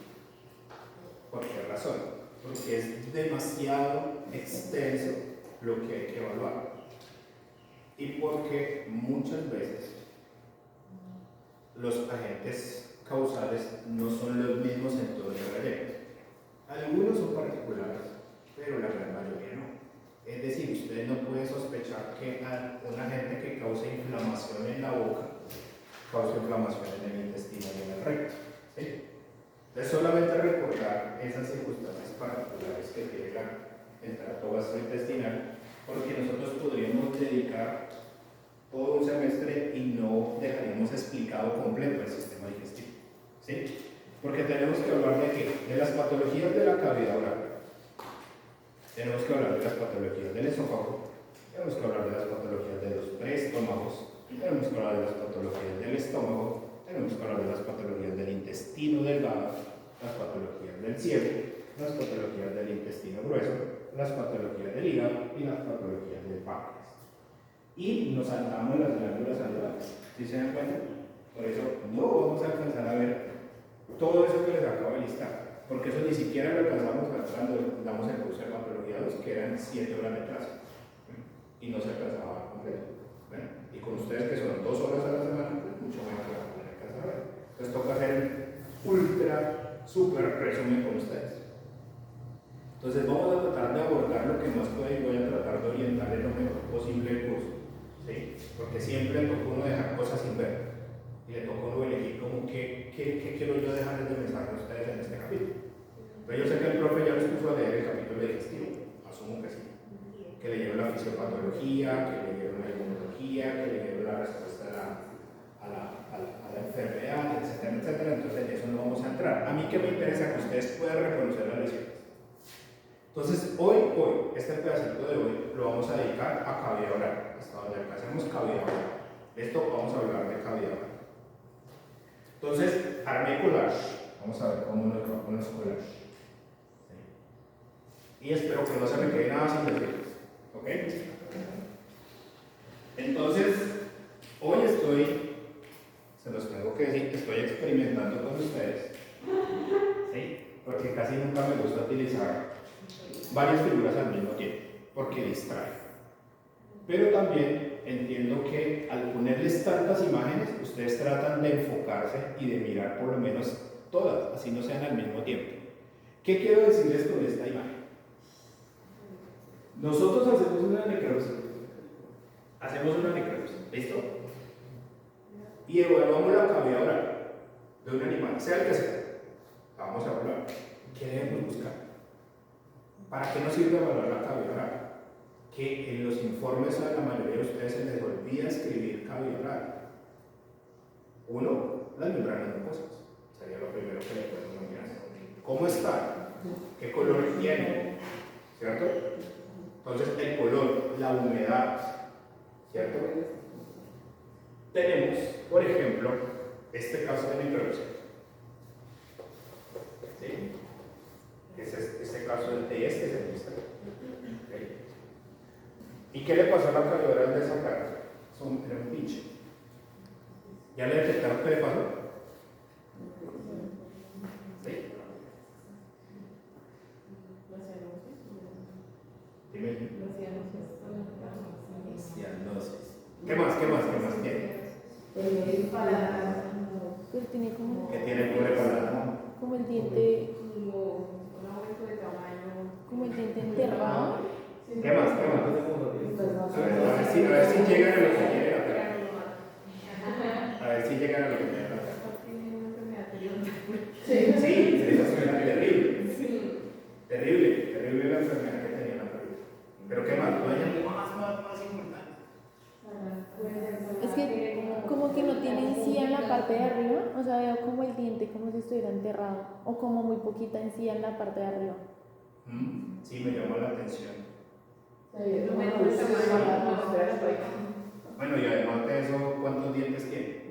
¿Por qué razón? Porque es demasiado extenso lo que hay que evaluar. Y porque muchas veces los agentes causales no son los mismos en todo el trayecto. Algunos son particulares, pero la gran mayoría no. Es decir, usted no puede sospechar que un agente que causa inflamación en la boca causa inflamación en el intestino y en el recto. ¿Sí? Entonces, solamente recordar esas circunstancias particulares que tiene el tracto gastrointestinal, porque nosotros podríamos dedicar todo un semestre y no dejaríamos explicado completo el sistema digestivo. ¿Sí? Porque tenemos que hablar de qué? De las patologías de la cavidad oral. Tenemos que hablar de las patologías del esófago, tenemos que hablar de las patologías de los preestómagos, tenemos que hablar de las patologías del estómago, tenemos que hablar de las patologías del intestino delgado, las patologías del ciego, las patologías del intestino grueso, las patologías del hígado y las patologías del páncreas. Y nos saltamos las glándulas salivales. ¿Sí se dan cuenta? Por eso no vamos a alcanzar a ver todo eso que les acabo de listar, porque eso ni siquiera lo alcanzamos cuando damos el curso de patología 2, que eran 7 horas de clase, y no se alcanzaba completo. ¿Ven? Y con ustedes que son 2 horas a la semana, pues mucho mejor la van a alcanzar a ver. Entonces toca hacer un ultra, super resumen con ustedes. Entonces vamos a tratar de abordar lo que más pueda y voy a tratar de orientarles lo mejor posible el curso. ¿Sí? Porque siempre le toca uno dejar cosas sin ver. Y le toca uno elegir como qué quiero yo dejarles de mensaje a ustedes en este capítulo. Pero yo sé que el profe ya les puso a leer el capítulo digestivo, fisiopatología, que le dieron la inmunología, que le dieron la respuesta a la enfermedad, etcétera, etcétera. Entonces en eso no vamos a entrar. A mí que me interesa que ustedes puedan reconocer las lesiones. Entonces hoy, este pedacito de hoy lo vamos a dedicar a cavidad oral. Hasta donde alcancemos cavidad oral. Esto vamos a hablar de cavidad oral. Entonces, armé collage. Vamos a ver cómo nos va con los collages. Y espero que no se me quede nada sin decir. ¿Ok? Entonces, hoy se los tengo que decir, estoy experimentando con ustedes. ¿Sí? Porque casi nunca me gusta utilizar varias figuras al mismo tiempo, porque distrae. Pero también entiendo que al ponerles tantas imágenes, ustedes tratan de enfocarse y de mirar por lo menos todas, así no sean al mismo tiempo. ¿Qué quiero decirles con esta imagen? Nosotros hacemos una necropsia. ¿Listo? Y evaluamos la cavidad oral de un animal, sea el que sea. La vamos a evaluar. ¿Qué debemos buscar? ¿Para qué nos sirve evaluar la cavidad oral? Que en los informes a la mayoría de ustedes se les olvida escribir cavidad oral. Uno, las membranas mucosas. Sería lo primero que le podemos mirar. ¿Cómo está? ¿Qué color tiene? ¿Cierto? Entonces, el color, la humedad, ¿cierto? Tenemos, por ejemplo, este caso de necropsia. ¿Sí? Este caso de este es el que está. ¿Okay? ¿Y qué le pasó a la cavidad oral de esa cara? Era un pinche. ¿Ya le detectaron qué le pasó? ¿Sí? Dime. Cianosis. ¿Qué más tiene? Pero tiene como, ¿Qué tiene pobre paladar? como el diente, como el diente enterrado. ¿Qué más? A ver si llegan a lo que quieren hacer. A ver si llegan a lo que quieren hacer. Sí, esa enfermedad terrible. Terrible la enfermedad que tenía la perrita. Pero ¿qué más? No hay algo más importante. Es que como que no tiene encía en la parte de arriba, o sea, veo como el diente como si estuviera enterrado, o como muy poquita encía en la parte de arriba. Sí, me llamó la atención. Bueno, y además de eso, ¿cuántos dientes tiene?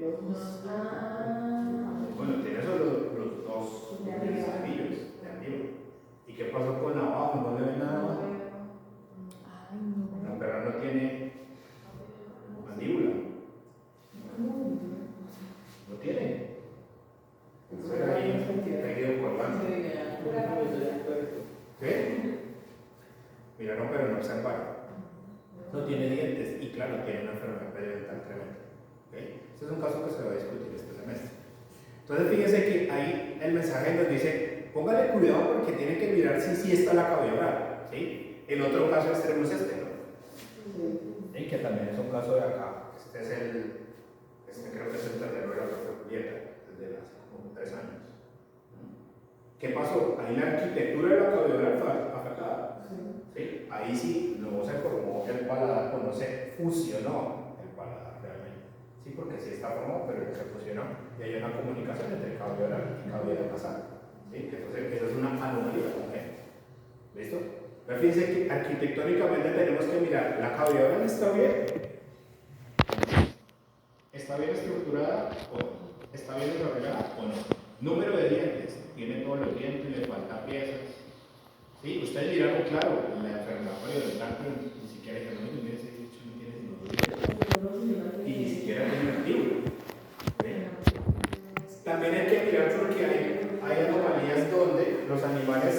Bueno, tiene solo los dos anillos de arriba. ¿Y qué pasó con abajo? ¿No le ven nada abajo? Ay, no. La perra no tiene mandíbula. No tiene. Eso era ahí, tejido colgando. ¿Qué? Mira, no, pero no observaron. No tiene dientes y claro, tiene una enfermedad periodontal tremenda. ¿Okay? Este es un caso que se va a discutir este semestre. Entonces fíjense que ahí el mensaje nos dice, póngale cuidado porque tiene que mirar si sí está la cavidad oral. ¿Sí? El otro caso extremo es este, ¿no? ¿Sí? Que también es un caso de acá. Este creo que es el tercero de la doctora Julieta, desde hace como 3 años. ¿Qué pasó? Ahí la arquitectura de la cavidad oral fue afectada. ¿Sí? Ahí sí no se formó el paladar, o no se fusionó el paladar realmente. Sí, porque sí está formado, pero no se fusionó. Y hay una comunicación entre cavidad oral y cavidad nasal. ¿Sí? Entonces, eso es una anomalía también. ¿Listo? Pero fíjense que arquitectónicamente tenemos que mirar, ¿la cavidad oral está bien? ¿Está bien estructurada o no? ¿Está bien desarrollada o no? Número de dientes, tiene todos los dientes, le faltan piezas. Sí, ustedes dirán, oh, claro, la enfermedad periodontal, pero ni siquiera dijeron, no, mire, ese bicho no tiene sino 2 dientes. Y ni siquiera tiene mandíbula. También hay que mirar porque hay anomalías donde los animales,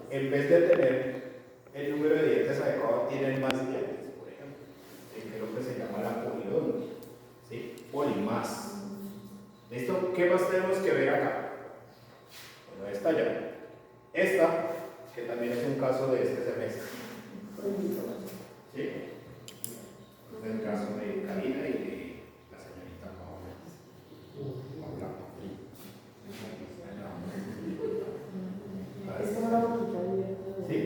en vez de tener el número de dientes adecuado, tienen más dientes, por ejemplo. Que es lo que se llama la polidontia. ¿Sí? Polimás. ¿Listo? ¿Qué más tenemos que ver acá? Bueno, esta ya. Esta, que también es un caso de este semestre. ¿Sí? Es el caso de Karina y de la señorita Paola. Es como la boquita abierta. ¿Sí?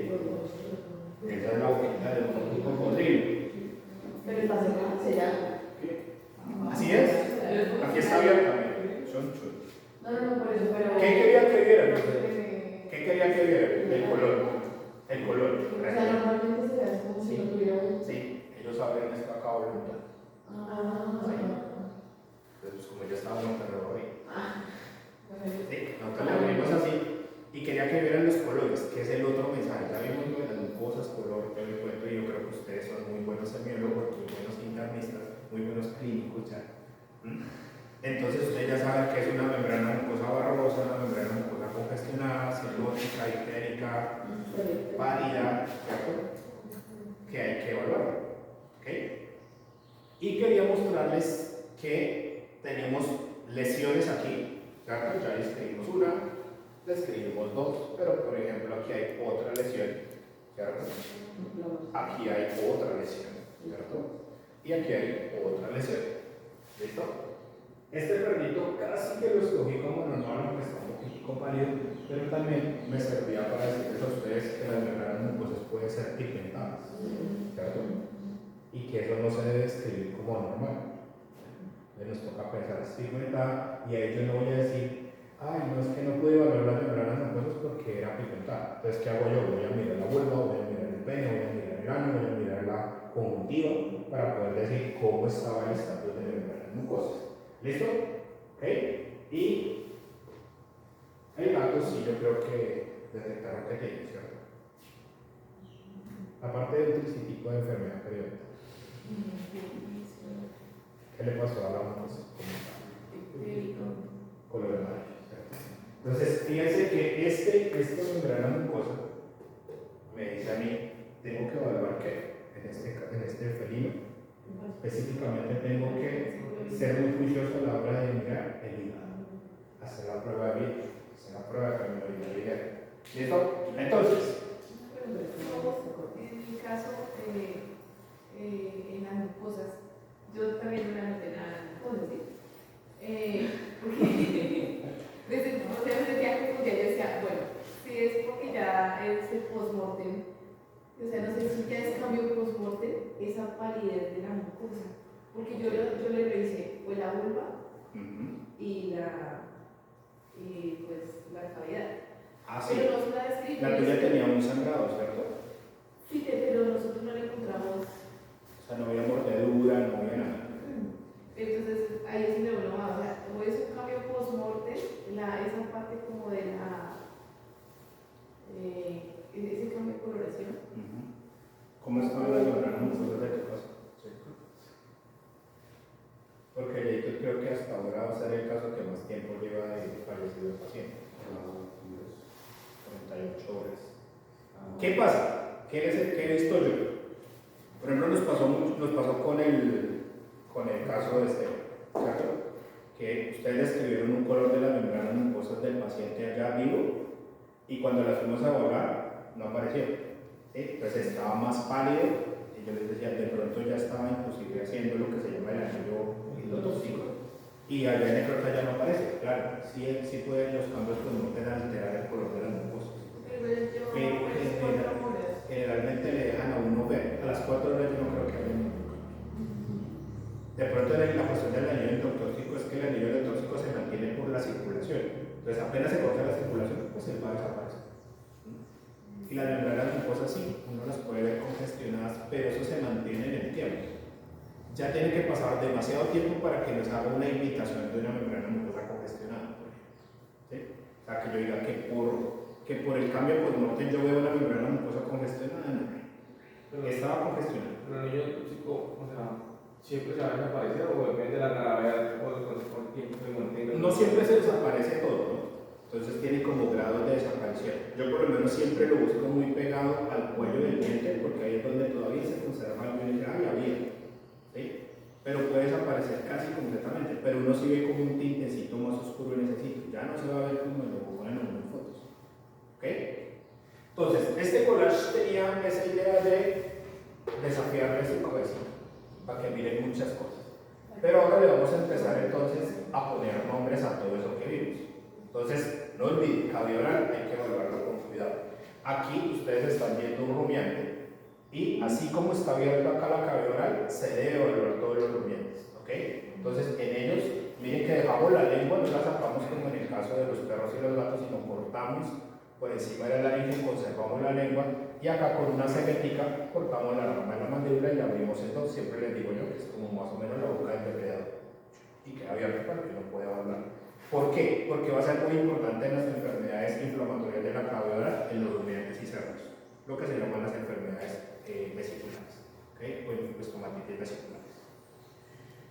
como ya estaba en terror ahí. Sí, nosotros le Ah. abrimos así y quería que vieran los colores, que es el otro mensaje. Ya vimos lo de las mucosas, color, todo el cuento, y yo creo que ustedes son muy buenos semiólogos, muy buenos internistas, muy buenos clínicos ya. Entonces ustedes ya saben que es una membrana mucosa barrosa, una membrana mucosa congestionada, cirrótica, ictérica, pálida, ¿cierto? Que hay que evaluar. ¿Ok? Y quería mostrarles que tenemos lesiones aquí, ¿cierto? Ya describimos una, describimos dos, pero por ejemplo aquí hay otra lesión, ¿cierto? Aquí hay otra lesión, ¿cierto? Y aquí hay otra lesión. ¿Listo? Este perrito casi que lo escogí como normal, aunque está un poquitico pálido, pero también me servía para decirles a ustedes que las membranas mucosas pueden ser pigmentadas, ¿cierto? Y que eso no se debe escribir como normal. Entonces nos toca pensar es pigmentada, y ahí yo no voy a decir, ay, no es que no pude evaluar las membranas mucosas porque era pigmentada. Entonces, ¿qué hago yo? Voy a mirar la vulva, voy a mirar el pene, voy a mirar el ano, voy a mirar la conjuntiva para poder decir cómo estaba el estatus de membranas mucosas. ¿Listo? ¿Ok? Y el gato sí, yo creo que detectaron que tiene, ¿cierto? Aparte de un tricitico de enfermedad periódica. ¿Qué le pasó a la mucosa? Color amarillo, ¿cierto? Entonces, fíjense que esta membrana mucosa me dice a mí, tengo que evaluar qué en este felino. Específicamente tengo que ser muy juicioso a la hora de mirar el hígado, hacer la prueba de vida, hacer la prueba de terminalidad. ¿Listo? Entonces, en mi caso, en las mucosas, yo también no me anoté nada en las mucosas, ¿sí? Porque desde entonces me sentía confundida, yo decía, bueno, si es porque ya es el post-mortem, o sea, no sé si ya es cambio post-mortem, esa palidez de la mucosa, porque yo le revisé, fue la vulva y pues la cavidad. ah, sí. Pero no se la describí. La tuya tenía un sangrado, ¿cierto? Sí, pero nosotros no le encontramos. O sea, no había mordedura, no había nada. Entonces, ahí es donde uno va, o sea, como es un cambio post-mortem, esa parte como de ese cambio de coloración. ¿Cómo estaban las membranas mucosas de tu caso? Sí. Porque yo creo que hasta ahora va a ser el caso que más tiempo lleva de fallecido el paciente. 48 horas. ¿Qué pasa? ¿Qué he visto yo? Por ejemplo, nos pasó con el caso de Esteban, ¿cierto? Que ustedes describieron un color de las membranas mucosas del paciente allá vivo, y cuando las fuimos a evaluar no apareció, ¿sí? Entonces estaba más pálido, y yo les decía, de pronto ya estaba inclusive haciendo lo que se llama el anillo tóxico, y allá en necrota ya no aparece. Claro, sí pueden los cambios, pues no pueden alterar el color de las mucosas, pero generalmente le dejan a uno ver. A las 4 horas yo no creo que haya ningún. De pronto la cuestión del anillo endotóxico es que el anillo endotóxico se mantiene por la circulación. Entonces apenas se corta la circulación, pues él va a desaparecer. Y las membranas mucosas sí, uno las puede ver congestionadas, pero eso se mantiene en el tiempo. Ya tiene que pasar demasiado tiempo para que nos haga una imitación de una membrana mucosa congestionada, por ejemplo. ¿Sí? O sea, que yo diga que por el cambio post-mortem yo veo una membrana mucosa congestionada, no. Estaba congestionada. Pero el anillo tóxico, o sea, ¿siempre se va a desaparecer o depende de la gravedad o el tiempo que mantenga? No siempre se desaparece todo, ¿no? Entonces tiene como grados de desaparición. Yo por lo menos siempre lo busco muy pegado al cuello del diente, porque ahí es donde todavía se conserva algo y había, ¿sí? Pero puede desaparecer casi completamente, pero uno sí ve como un tintecito más oscuro en ese sitio. Ya no se va a ver como lo ponen en fotos. ¿Ok? Entonces, este collage tenía esa idea de desafiarles su cabeza para que miren muchas cosas. Pero ahora le vamos a empezar entonces a poner nombres a todo eso que vimos. Entonces, no olviden, cabello oral hay que evaluarlo con cuidado. Aquí ustedes están viendo un rumiante y así como está abierto acá la cabello oral, se debe evaluar todos los rumiantes. ¿Ok? Entonces, en ellos, miren que dejamos la lengua, no la sacamos como en el caso de los perros y los gatos, sino cortamos por encima de la laringe, conservamos la lengua y acá con una ceguetica cortamos la rama de la mandíbula y la abrimos en dos. Siempre les digo yo que es como más o menos la boca del depredador. y queda abierto para que no pueda hablar. ¿Por qué? Porque va a ser muy importante en las enfermedades inflamatorias de la cavidad oral, en los rumiantes y cerdos, lo que se llaman las enfermedades vesiculares, ¿okay? O estomatitis vesiculares.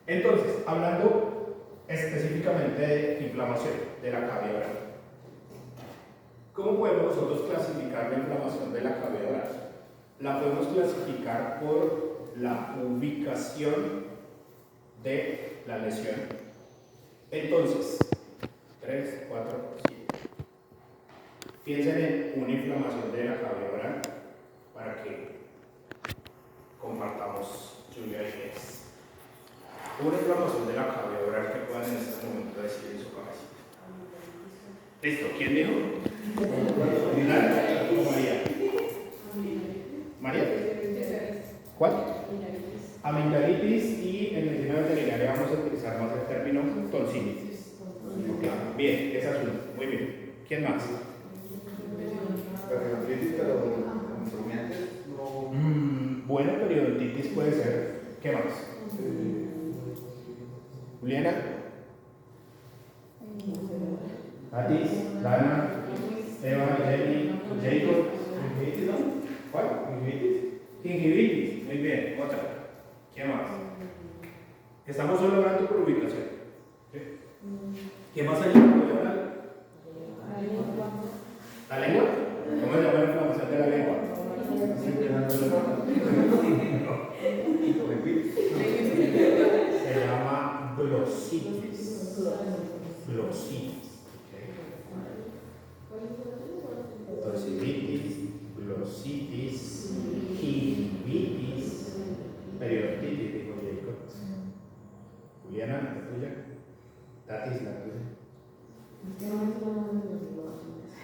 Entonces, hablando específicamente de inflamación de la cavidad oral, ¿cómo podemos nosotros clasificar la inflamación de la cavidad oral? La podemos clasificar por la ubicación de la lesión. Entonces, 3, 4, 7. Piensen en una inflamación de la cavidad oral para que compartamos lluvia de ideas. Una inflamación de la cavidad oral que puedan en este momento decir en su cabeza. ¿Listo? ¿Quién dijo? María. ¿María? ¿Cuál? Amigdalitis, y en medicina veterinaria vamos a utilizar más el término tonsilitis. Okay. Bien, esa es una. Muy bien. ¿Quién más? Periodontitis, pero con rumiantes no. Bueno, periodontitis puede ser. ¿Qué más? Juliana. Atis, Dana, Eva, Jenny, Jacob. ¿Cuál? Gingivitis. Muy bien, otra. ¿Qué más? Estamos solo hablando por ubicación. ¿Sí? ¿Qué más hay en la cavidad oral? ¿La lengua? ¿Cómo se llama la inflamación de la lengua? Se llama glositis. Glositis. Tonsilitis, glositis, gingivitis, periodontitis, dijo Jacob. Juliana, ¿la tuya? Tatis, ¿la tuya?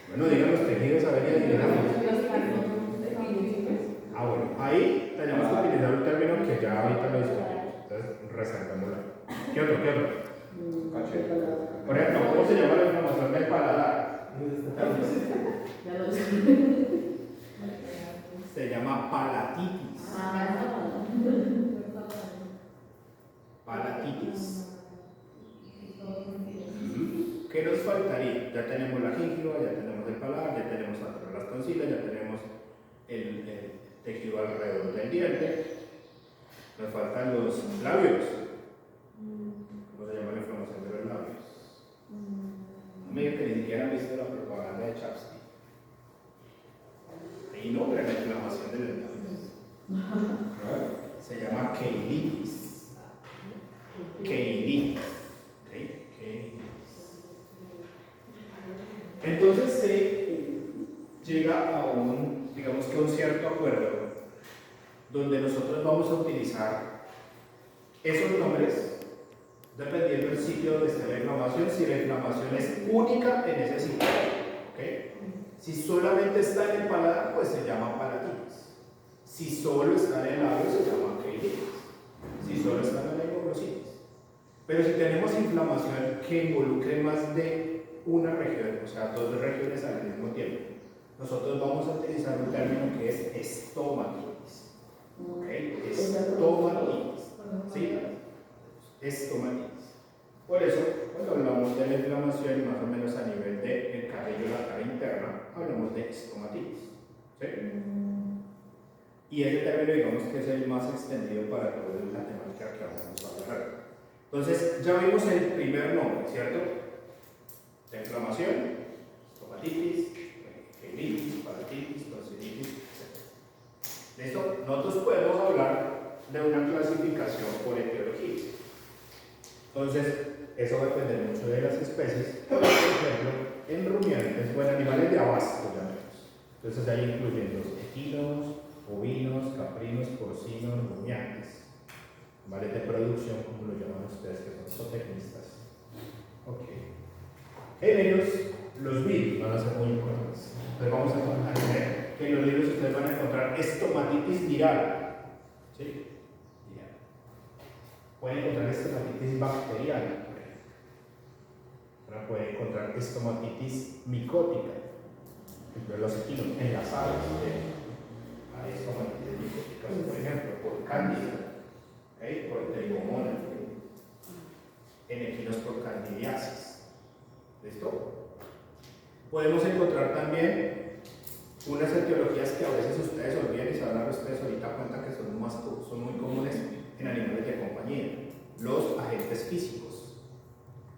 Bueno, digan los tejidos, a ver qué digamos. Ah, bueno, ahí tenemos que utilizar un término que ya ahorita lo discutimos. Entonces, resaltámoslo. ¿Qué otro? Por ejemplo, ¿cómo se llama la inflamación del paladar? Se llama palatitis. Palatitis. ¿Qué nos faltaría? Ya tenemos la gingiva, ya tenemos el paladar, ya tenemos atrás las tonsilas, ya tenemos el tejido alrededor del diente. Nos faltan los labios. ¿Cómo se llama la inflamación de los labios? No me digan que ni siquiera han visto la propaganda de Chapstick. Ahí nombra la inflamación de los labios. Se llama keilitis. Keilitis. ¿Okay? Keilitis. Entonces se llega a un, digamos que a un cierto acuerdo donde nosotros vamos a utilizar esos nombres dependiendo del sitio donde esté la inflamación, si la inflamación es única en ese sitio. ¿Okay? Si solamente está en el paladar, pues se llama palatitis. Si solo está en el labio, se llama keilitis. Si solo está en la lengua, glositis. Pero si tenemos inflamación que involucre más de una región, o sea, dos regiones al mismo tiempo, nosotros vamos a utilizar un término que es estomatitis. ¿Ok? Estomatitis. ¿Sí? Estomatitis. Por eso, cuando hablamos de la inflamación, más o menos a nivel del cabello, la cara interna, hablamos de estomatitis. ¿Sí? Y ese término, digamos que es el más extendido para toda la temática que vamos a hablar. Entonces, ya vimos el primer nombre, ¿cierto? La inflamación, estomatitis, keilitis, palatitis, tonsilitis, etc. ¿Listo? Nosotros podemos hablar de una clasificación por etiología. Entonces, eso va a depender mucho de las especies. Por ejemplo, en rumiantes, bueno, animales de abasto, llamemos. Entonces, ahí incluyen los equinos, ovinos, caprinos, porcinos, rumiantes. Animales de producción, como lo llaman ustedes, que son zootecnistas. Ok. En ellos, los virus van a ser muy importantes. Entonces vamos a tener que en los virus ustedes van a encontrar estomatitis viral. ¿Sí? Viral. Pueden encontrar estomatitis bacteriana, por ejemplo. Ahora pueden encontrar estomatitis micótica. Por ejemplo, los equinos en las aves. Hay estomatitis micóticas, por ejemplo, por cándida, ¿okay? Por tricomonas. En Podemos encontrar también unas etiologías que a veces ustedes olvidan y se van a dar ustedes ahorita cuenta que son muy comunes en animales de compañía. Los agentes físicos.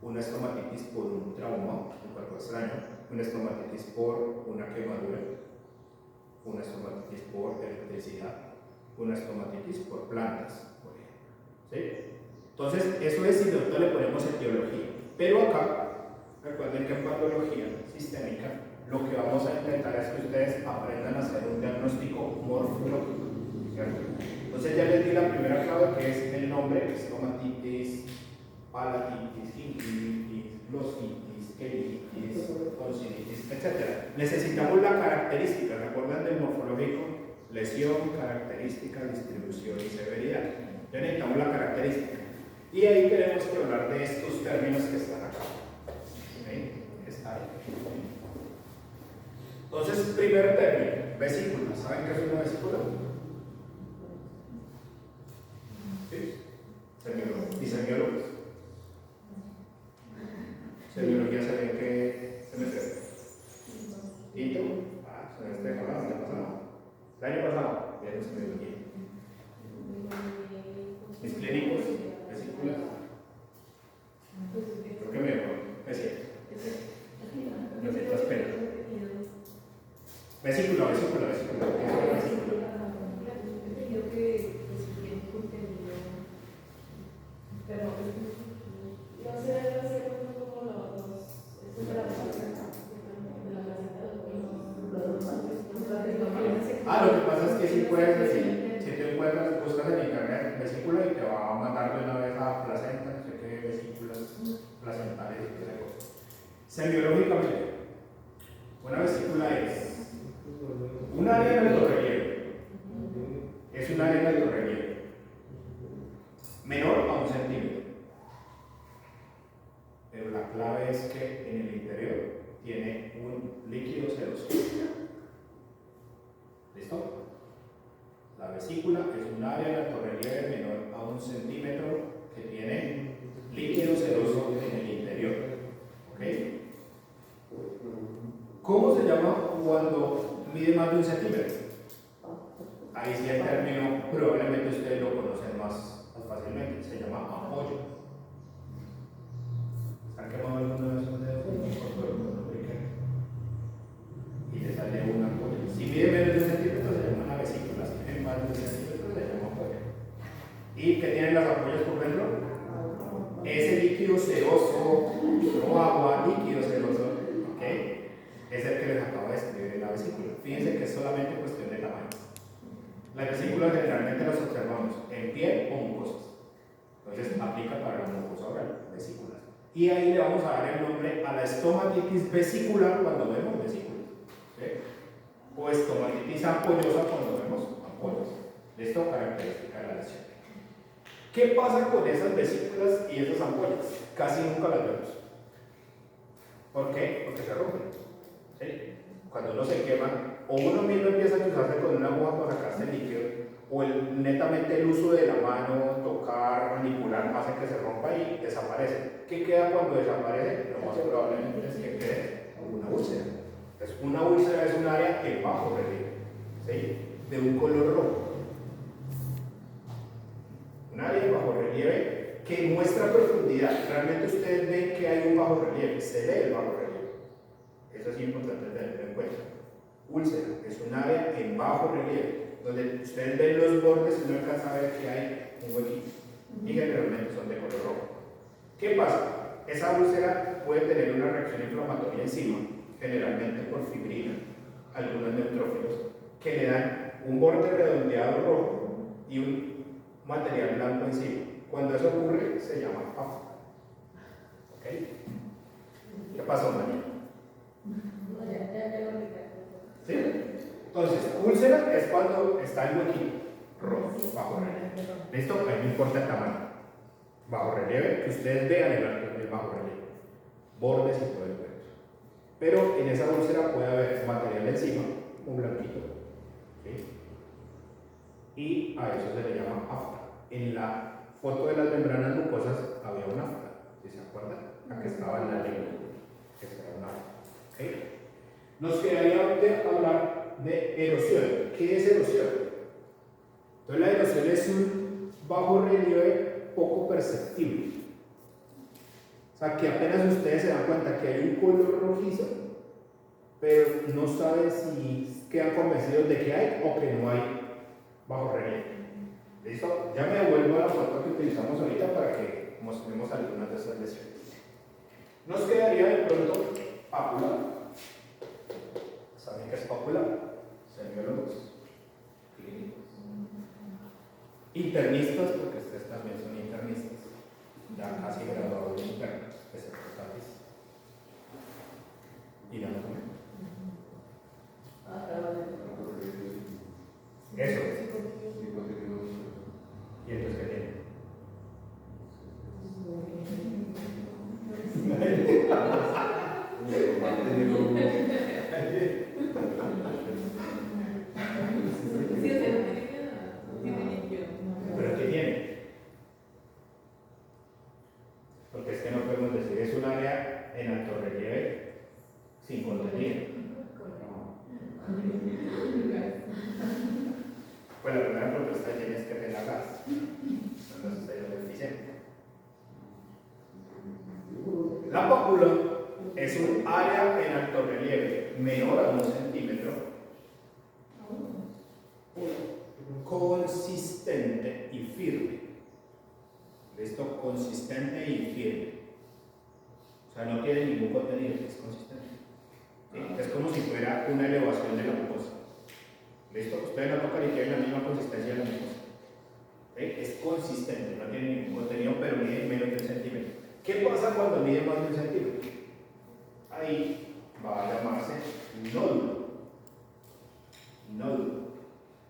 Una estomatitis por un trauma, un cuerpo extraño, una estomatitis por una quemadura, una estomatitis por electricidad, una estomatitis por plantas, por ejemplo. ¿Sí? Entonces, eso es si nosotros le ponemos etiología. Pero acá, recuerden que en patología sistémica, lo que vamos a intentar es que ustedes aprendan a hacer un diagnóstico morfológico. ¿Cierto? Entonces, ya les di la primera clave que es el nombre: estomatitis, palatitis, gingivitis, glossitis, quelitis, tonsillitis, etc. Necesitamos la característica, ¿recuerdan del morfológico? Lesión, característica, distribución y severidad. Ya necesitamos la característica. Y ahí tenemos que hablar de estos términos que están acá. ¿Sí? Está ahí. Entonces, primer término, vesícula. ¿Saben qué es una vesícula? ¿Sí? ¿Y semiólogos? Semiología se ve que semestre. ¿Quinto? Semestre pasado, ¿qué pasado? El año pasado, vieron semiología. Mis clínicos, vesícula. Creo que me siento. Me siento espera. Vesícula. ¿Qué es una vesícula? Lo que pasa es que si puedes decir, si te encuentras, buscas en internet vesícula y te va a mandar de una vez a placenta, no sé qué, vesículas placentales y qué cosa. Semiológicamente, una vesícula es un área en alto relieve. Es un área en alto relieve. Menor a 1 centímetro. Pero la clave es que en el interior tiene un líquido seroso. ¿Listo? La vesícula es un área de alto relieve menor a 1 centímetro que tiene líquido seroso en el interior. ¿Ok? ¿Cómo se llama cuando mide más de 1 centímetro? Ahí sí el término probablemente ustedes lo conocen más fácilmente. Se llama apoyo. ¿Han quemado alguna vez un dedo? Y le sale una apoyo. Si mide menos de 1 centímetro se llama una vesícula. Si tiene más de 1 centímetro se llama apoyo. ¿Y qué tienen las apoyas por dentro? Ese líquido seroso, no agua, líquido seroso, ¿ok? Es el que les acabo de escribir en la vesícula. Fíjense que es solamente cuestión de tamaño. Las vesículas generalmente las observamos en piel o mucosas. Entonces aplica para la mucosa oral, vesículas. Y ahí le vamos a dar el nombre a la estomatitis vesicular cuando vemos vesículas. ¿Sí? O estomatitis ampollosa cuando vemos ampollas. Esto característica de la lesión. ¿Qué pasa con esas vesículas y esas ampollas? Casi nunca las vemos. ¿Por qué? Porque se rompen. ¿Sí? Cuando uno se quema, o uno mismo empieza a cruzarse con una aguja para sacarse el líquido, o netamente el uso de la mano, tocar, manipular, hace que se rompa y desaparece. ¿Qué queda cuando desaparece? Lo más probablemente es que quede una úlcera. Entonces, una úlcera es un área en bajo relieve, ¿sí? De un color rojo. Un área de bajo relieve que muestra profundidad. Realmente ustedes ven que hay un bajo relieve, se ve el bajo relieve. Eso es importante tenerlo en cuenta. Úlcera es un área en bajo relieve, donde ustedes ven los bordes y no alcanza a ver que hay un huequito. Y generalmente son de color rojo. ¿Qué pasa? Esa úlcera puede tener una reacción inflamatoria encima, generalmente por fibrina, algunos neutrófilos, que le dan un borde redondeado rojo y un material blanco encima. Cuando eso ocurre, se llama afta. ¿Ok? ¿Qué pasó, María? ¿Sí? Entonces, úlcera es cuando está el huequito rojo, bajo relieve. ¿Listo? Ahí no importa el tamaño. Bajo relieve, que ustedes vean el bajo relieve. Bordes y todo el cuerpo. Pero en esa úlcera puede haber material encima, un blanquito. ¿Sí? Y a eso se le llama afta. En la foto de las membranas mucosas había una afta, si se acuerdan, la que estaba en la lengua, que era una afta. ¿Okay? Nos quedaría de hablar de erosión. ¿Qué es erosión? Entonces la erosión es un bajo relieve poco perceptible. O sea, que apenas ustedes se dan cuenta que hay un color rojizo, pero no saben si quedan convencidos de que hay o que no hay bajo relieve. ¿Listo? Ya me devuelvo a la foto que utilizamos ahorita para que mostremos algunas de esas lesiones. Nos quedaría de pronto pápula. ¿Saben qué es pápula? Semiólogos, clínicos. Internistas, porque ustedes también son internistas. Ya casi graduados de internos, excepto Tatis. Y la mujer. Eso. ¿Y entonces qué tiene? ¿Pero qué tiene? Porque es que no podemos decir, es un área en alto relieve sin contenido. Pues la primera propuesta tiene es que tenga gas. Entonces sería deficiente. La pápula es un área en alto relieve menor a 1 centímetro, consistente y firme. ¿Listo? Consistente y firme. O sea, no tiene ningún contenido, es consistente. ¿Sí? Es como si fuera una elevación de la mucosa. ¿Listo? Ustedes la tocan y tienen la misma consistencia de la mucosa. ¿Sí? Es consistente, no tiene ningún contenido, pero mide menos de 1 centímetro. ¿Qué pasa cuando mide más de 1 centímetro? Ahí va a llamarse nódulo. Nódulo.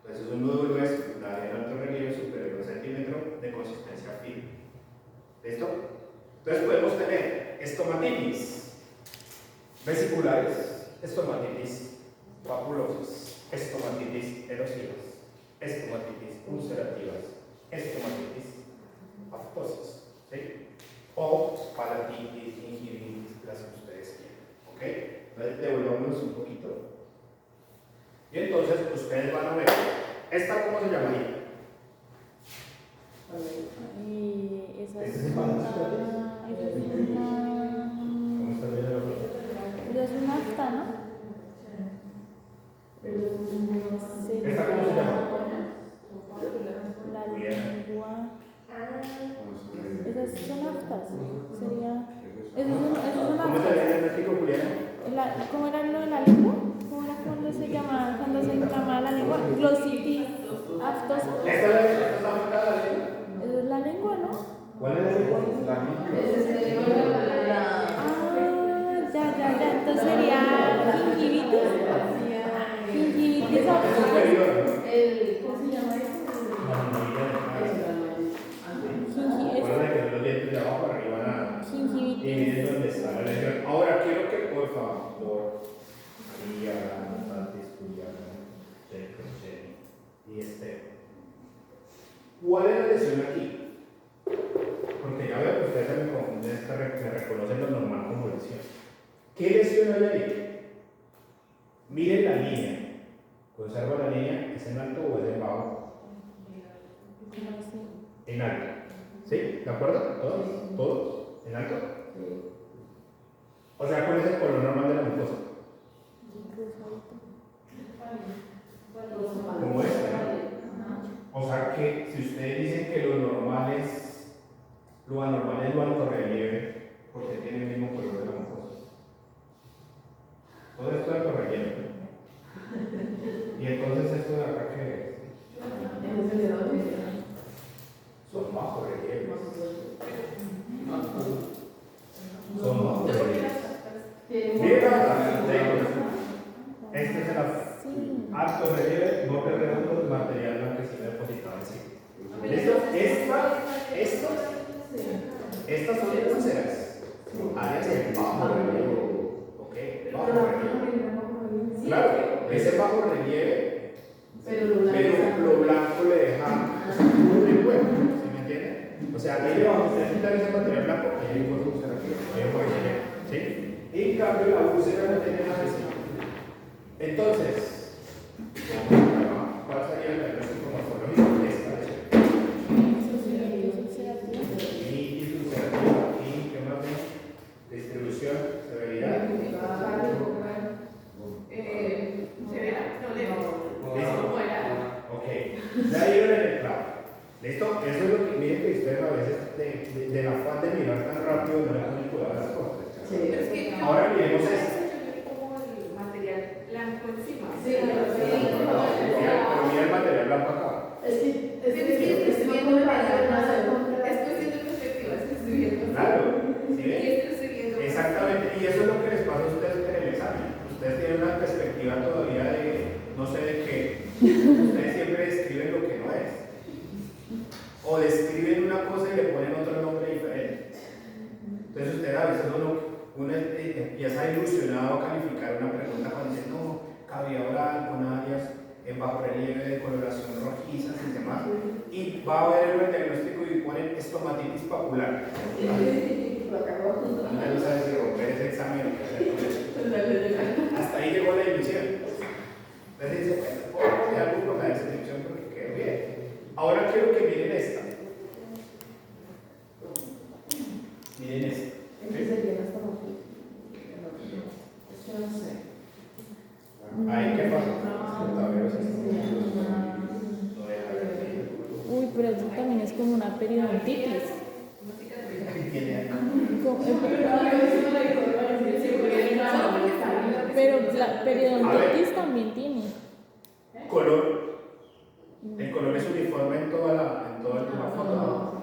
Entonces, un nódulo es un área de alto relieve superior a 1 centímetro de consistencia firme. ¿Listo? Entonces, podemos tener estomatitis vesiculares, estomatitis papulosas, estomatitis erosivas, estomatitis ulcerativas, estomatitis aftosas, ¿sí? O palatitis, gingivitis, las que ustedes quieran, ¿ok? Entonces devolvámonos un poquito. Y entonces ustedes van a ver, ¿esta cómo se llamaría? Esa Este es es una. el ¿Cómo está viendo la foto? Esa es una afta, ¿no? ¿Esta cómo se llama? La Bien. lengua. Esas son aftas. Sería. Eso es una ¿Cómo se afta. llama el diagnóstico, Juliana? ¿Cómo era lo de la lengua? ¿Cómo era cuando se llamaba, cuando se inflamaba la lengua? Glossitis aftosa. ¿Esta está afectada la lengua? Eso es la lengua, ¿no? ¿Cuál es la lengua? Ya. Entonces sería gingivitis. Gingivitis aftosa. ¿Cómo se llama eso? Recuerda que los dientes de abajo arriba nada. Y Gingivitis. miren dónde está la lesión. Ahora quiero que por favor, María, Natantis, Juliana, José y Esther. ¿Cuál es la lesión aquí? Porque ya veo que ustedes se me confunden, que reconocen lo normal como lesión. ¿Qué lesión hay ahí? Miren la línea. Conserva la línea, ¿es en alto o es en bajo? En alto. ¿Sí? ¿De acuerdo? ¿Todos? ¿Todos? ¿En alto? O sea, ¿cuál es el color normal de la mucosa? Como este, ¿no? O sea que si ustedes dicen que lo anormal es lo alto relieve, porque tiene el mismo color de la mucosa. Todo esto es alto relieve. Y entonces esto de acá que son bajo relieve. Son bajo relieve. Mira, este es el alto relieve, borde redondo, material blanquecino depositado encima. ¿Listo? Estas son úlceras, áreas de bajo relieve. ¿Ok? Bajo relieve. Claro, ese bajo relieve, pero lo blanco le deja muy bueno, ¿sí me entienden? O sea, ahí debajo ustedes quitan ese material blanco y ahí hay una úlcera aquí, ¿sí? Y en cambio la úlcera no tiene nada de eso. Entonces, ¿cuál sería el diagnóstico morfológico de esta lesión? Rinitis ulcerativa y ¿qué más ven? Distribución, severidad. Severa, no leve. Listo. Moderada. Ok, ya dieron en el clavo. ¿Listo? Eso es lo que miren que ustedes a veces del afán de mirar tan rápido no le ponen cuidado a las cosas. Pero es que Ahora miremos esto. yo como el material blanco encima. Sí, Pero mira el material blanco acá. Es que Estoy viendo es cuestión de perspectiva, es que estoy viendo. Claro, ¿sí Y ven? estoy viendo. Exactamente, y eso es lo que les pasa a ustedes en el examen. Ustedes tienen una perspectiva todavía de no sé de qué. Ustedes siempre describen lo que no es. O describen una cosa y le ponen otro nombre diferente. Entonces ustedes a veces uno empieza ilusionado a calificar una pregunta cuando dice no, cavidad oral con áreas en bajo relieve de coloración rojizas y demás. Y va a ver el diagnóstico y ponen estomatitis papular. Nadie sabe si romper ese examen o qué hacer con eso. Hasta ahí llegó la ilusión. Entonces dice, bueno, puedo poner algo con la descripción porque quedó bien. Ahora quiero que miren esta. Miren esta. Ahí qué pasa. No deja de ver. Uy, pero eso también es como una periodontitis. Tiene Pero la periodontitis también tiene. color. El color es uniforme en toda la foto,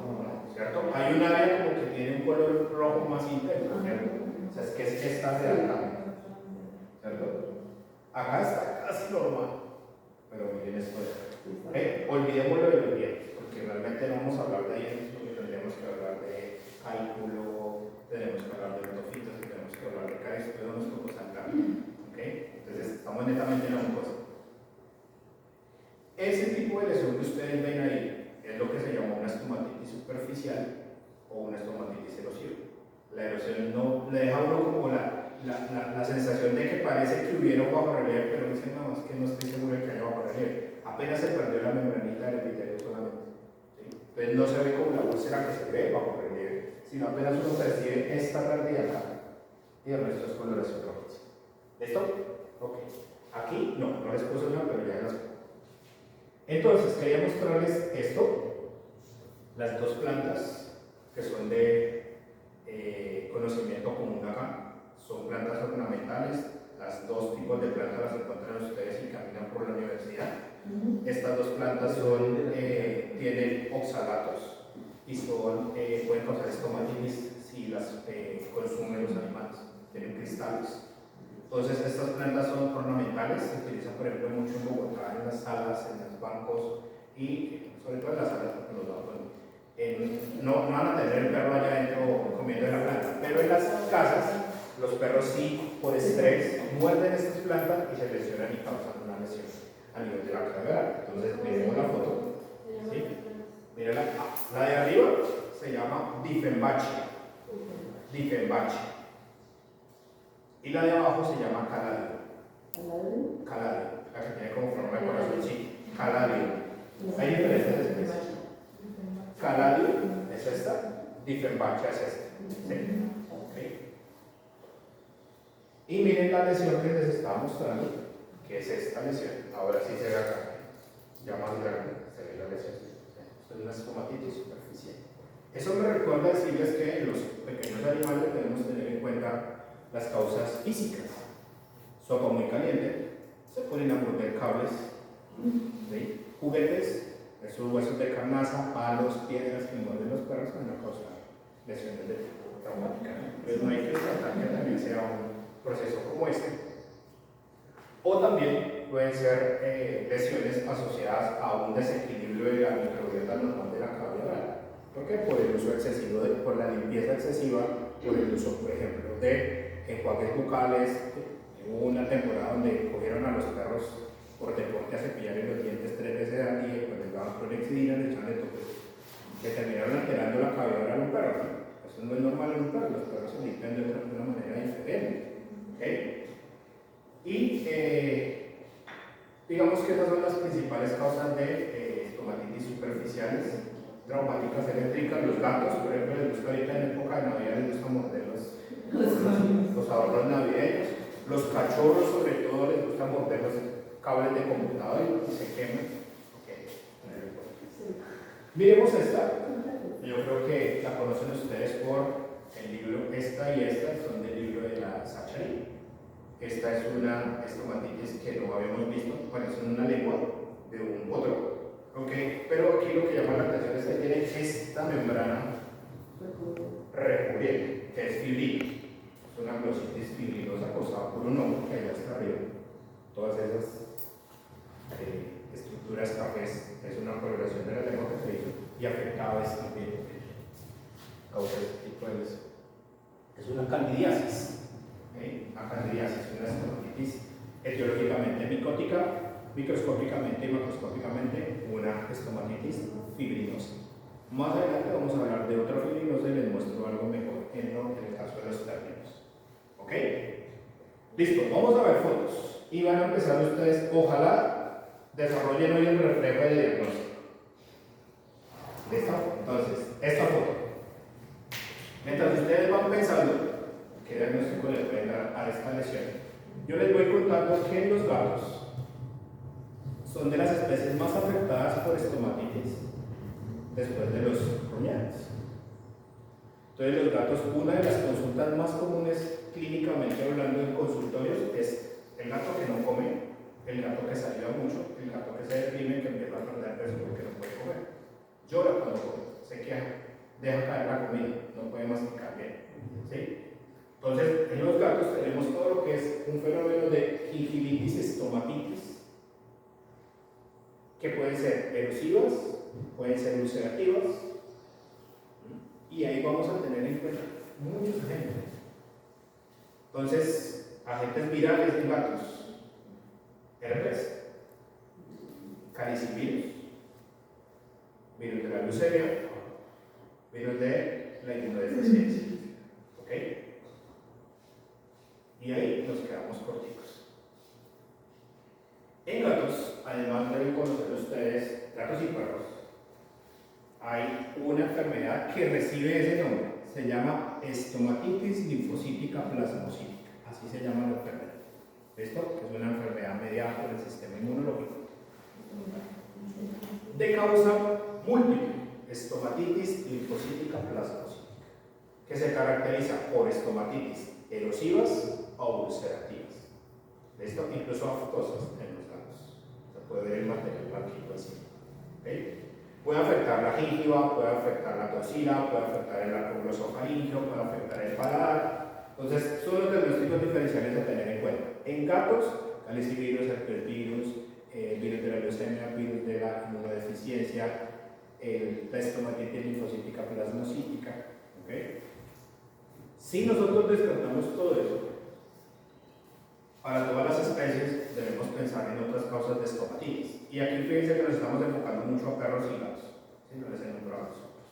¿cierto? Hay un área como que tiene un color rojo más intenso, ¿cierto? O sea, es que es esta de acá, ¿cierto? Acá está casi normal, pero miren esto de acá. Olvidémoslo de los dientes, porque realmente no vamos a hablar de dientes, porque tendríamos que hablar de cálculo, tenemos que hablar de ortofitos, tenemos que hablar de caries, pero no nos podemos saltar, ¿ok? Entonces, estamos netamente en una cosa. Ese tipo de lesión que ustedes ven ahí es lo que se llama una estomatitis superficial o una estomatitis erosiva. La erosión no le deja a uno como la sensación de que parece que hubiera un bajo relieve, pero dicen no, es que no estoy seguro de que haya bajo relieve. Apenas se perdió la membranita del epitelio solamente. ¿Sí? Entonces no se ve como la úlcera que se ve bajo relieve, sino apenas uno percibe esta pérdida acá y el resto es coloración rojiza. ¿Listo? Ok. Aquí no les puse una, pero ya las pongo. Entonces, quería mostrarles esto, las dos plantas que son de conocimiento común acá, son plantas ornamentales, las dos tipos de plantas las encuentran ustedes si caminan por la universidad. Estas dos plantas tienen oxalatos y pueden causar estomatitis si las consumen los animales, tienen cristales. Entonces, estas plantas son ornamentales, se utilizan por ejemplo mucho en Bogotá, en las salas, en los bancos y sobre todo en las salas, porque los bancos no van a tener el perro allá adentro comiendo de la planta, pero en las casas los perros sí, por estrés, muerden estas plantas y se lesionan y causan una lesión a nivel de la cadera. Entonces, miremos la foto. ¿Sí? Miren la de arriba se llama Dieffenbachia. Y la de abajo se llama Caladio. Caladio, la que tiene como forma de corazoncito. Caladio. Hay diferentes especies. Caladio es esta, Dieffenbachia es esta. ¿Sí? Okay. Y miren la lesión que les estaba mostrando, que es esta lesión. Ahora sí se ve acá, ya más grande, se ve la lesión. Es una estomatitis superficial. Eso me recuerda decirles que en los pequeños animales debemos tener en cuenta las causas físicas. Sopa muy caliente, se ponen a morder cables, ¿sí? Juguetes, esos huesos de carnaza, palos, piedras que muerden los perros van a causar lesiones de tipo traumática. Entonces no hay que descartar que también sea un proceso como este. O también pueden ser lesiones asociadas a un desequilibrio de la microbiota normal de la cavidad oral. ¿Por qué? Por el uso excesivo, por la limpieza excesiva, por el uso, por ejemplo, de enjuagues bucales. Hubo una temporada donde cogieron a los perros por deporte a cepillarle los dientes 3 veces al día y cuando les daban clorhexidina le echaban de tope. Que terminaron alterando la cavidad oral a un perro, ¿no? Eso no es normal en un perro, los perros se limpian de una manera diferente. ¿Okay? Y digamos que esas son las principales causas de estomatitis superficiales, traumáticas eléctricas. Los gatos, por ejemplo, les gusta ahorita en época de Navidad, les gusta morder los adornos navideños. Los cachorros, sobre todo, les gusta morder los cables de computador y se queman. Okay. Miremos esta. Yo creo que la conocen ustedes por el libro. Esta y esta son del libro de la Zachary. Esta es una estomatitis que no habíamos visto. Bueno, es una lengua de un otro. Okay. Pero aquí lo que llama la atención es que tiene esta membrana recubriente, que es fibrina. Es una glositis fibrinosa causada por un hongo que allá está arriba. Todas esas estructuras cafés es una coloración de la lengua que se hizo y afectaba esta piel. Causa este tipo de lesión. Es una candidiasis. Una candidiasis, una estomatitis etiológicamente micótica, microscópicamente y macroscópicamente una estomatitis fibrinosa. Más adelante vamos a hablar de otra fibrinosa y les muestro algo mejor en el caso de los términos. ¿Ok? Listo, vamos a ver fotos y van a empezar ustedes, ojalá desarrollen hoy el reflejo de diagnóstico. ¿Listo? Entonces, esta foto. Mientras ustedes van pensando qué diagnóstico le pueden dar a esta lesión, yo les voy contando que los gatos son de las especies más afectadas por estomatitis después de los rumiantes. Entonces, los gatos, una de las consultas más comunes clínicamente hablando en consultorios es el gato que no come, el gato que saliva mucho, el gato que se deprime, que empieza a perder peso porque no puede comer, llora cuando come, se queja, deja caer la comida, no puede masticar bien. ¿Sí? Entonces, en los gatos tenemos todo lo que es un fenómeno de gingivitis estomatitis, que pueden ser erosivas, pueden ser ulcerativas, y ahí vamos a tener en cuenta muchos agentes. Entonces, agentes virales en gatos: herpes, calicivirus, virus de la leucemia, virus de la inmunodeficiencia. ¿Ok? Y ahí nos quedamos corticos. En gatos, además deben conocer ustedes, gatos y perros, hay una enfermedad que recibe ese nombre, se llama estomatitis linfocítica plasmocítica, así se llama la enfermedad. ¿Listo? Es una enfermedad mediada por el sistema inmunológico. De causa múltiple, estomatitis linfocítica plasmocítica, que se caracteriza por estomatitis erosivas o ulcerativas. ¿Listo? Incluso aftosas en los gatos. Se puede ver el material blanquito así. ¿Okay? Puede afectar la gingiva, puede afectar la toxina, puede afectar el arco glosofaringeo, puede afectar el paladar. Entonces, son los diagnósticos diferenciales a tener en cuenta. En gatos, calicivirus, herpesvirus, virus de la leucemia, virus de la inmunodeficiencia, la estomatitis linfocítica plasmocítica. ¿Okay? Si nosotros descartamos todo eso, para todas las especies debemos pensar en otras causas de estomatitis. Y aquí fíjense que nos estamos enfocando mucho a perros y gatos. ¿Sí? No les he nombrado a nosotros.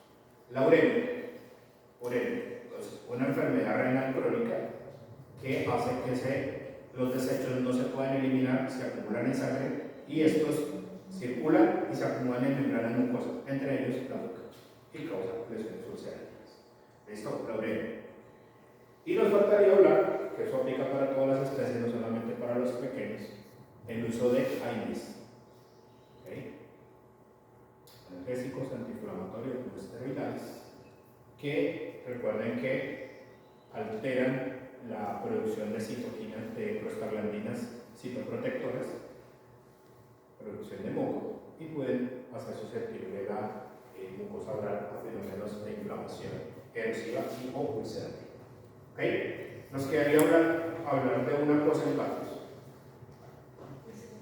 La uremia. Entonces, una enfermedad renal crónica que hace que los desechos no se puedan eliminar, se acumulan en sangre y estos circulan y se acumulan en membranas mucosas, entre ellos la boca, y causa lesiones ulcerativas. ¿Listo? La uremia. Y nos faltaría hablar, que eso aplica para todas las especies, no solamente para los pequeños, el uso de AINES. ¿Okay? Analgésicos, antiinflamatorios, no esteroidales, que recuerden que alteran la producción de citoquinas, de prostaglandinas citoprotectoras, producción de moco, y pueden hacer susceptible la mucosa oral a fenómenos de inflamación erosiva y o ulcerativa. ¿Okay? Nos quedaría hablar de una cosa en gatos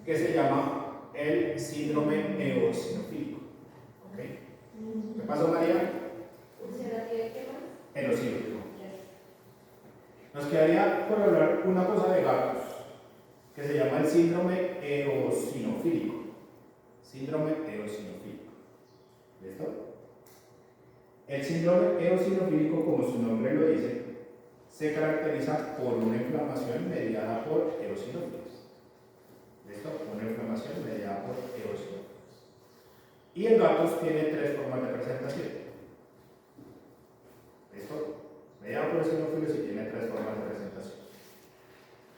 que se llama el síndrome eosinofílico. ¿Okay? ¿Qué pasó, María? Erosivo. Nos quedaría por hablar una cosa de gatos que se llama el síndrome eosinofílico. Síndrome eosinofílico. ¿Listo? El síndrome eosinofílico, como su nombre lo dice, se caracteriza por una inflamación mediada por eosinófilos. ¿Listo? Una inflamación mediada por eosinófilos. Y en gatos tiene tres formas de presentación. ¿Listo? Mediada por eosinófilos y tiene tres formas de presentación.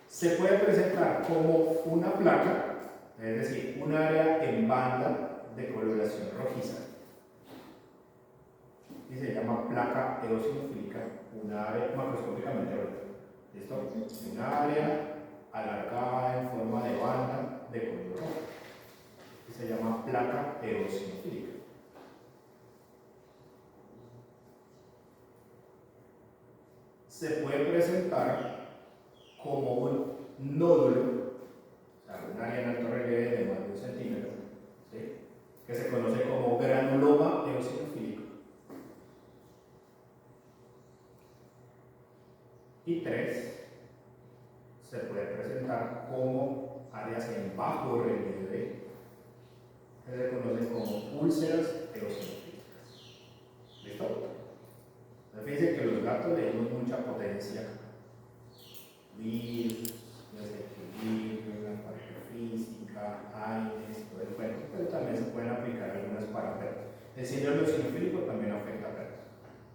Se puede presentar como una placa, es decir, un área en banda de coloración rojiza. Y se llama placa eosinofílica, una área macroscópicamente roja. ¿Listo? Una área alargada en forma de banda de color rojo. Y se llama placa eosinofílica. Se puede presentar como un nódulo, o sea, un área en alto relieve de más de 1 centímetro, ¿sí? Que se conoce como granuloma eosinofílico. Y 3, se puede presentar como áreas en bajo relieve, que se conocen como úlceras eosinofílicas. ¿Listo? Fíjense que los gatos le damos mucha potencia. Virus, desequilibrio, la parte física, aires, todo el cuento, pero también se pueden aplicar algunas para perros. El síndrome eosinofílico también afecta a perros.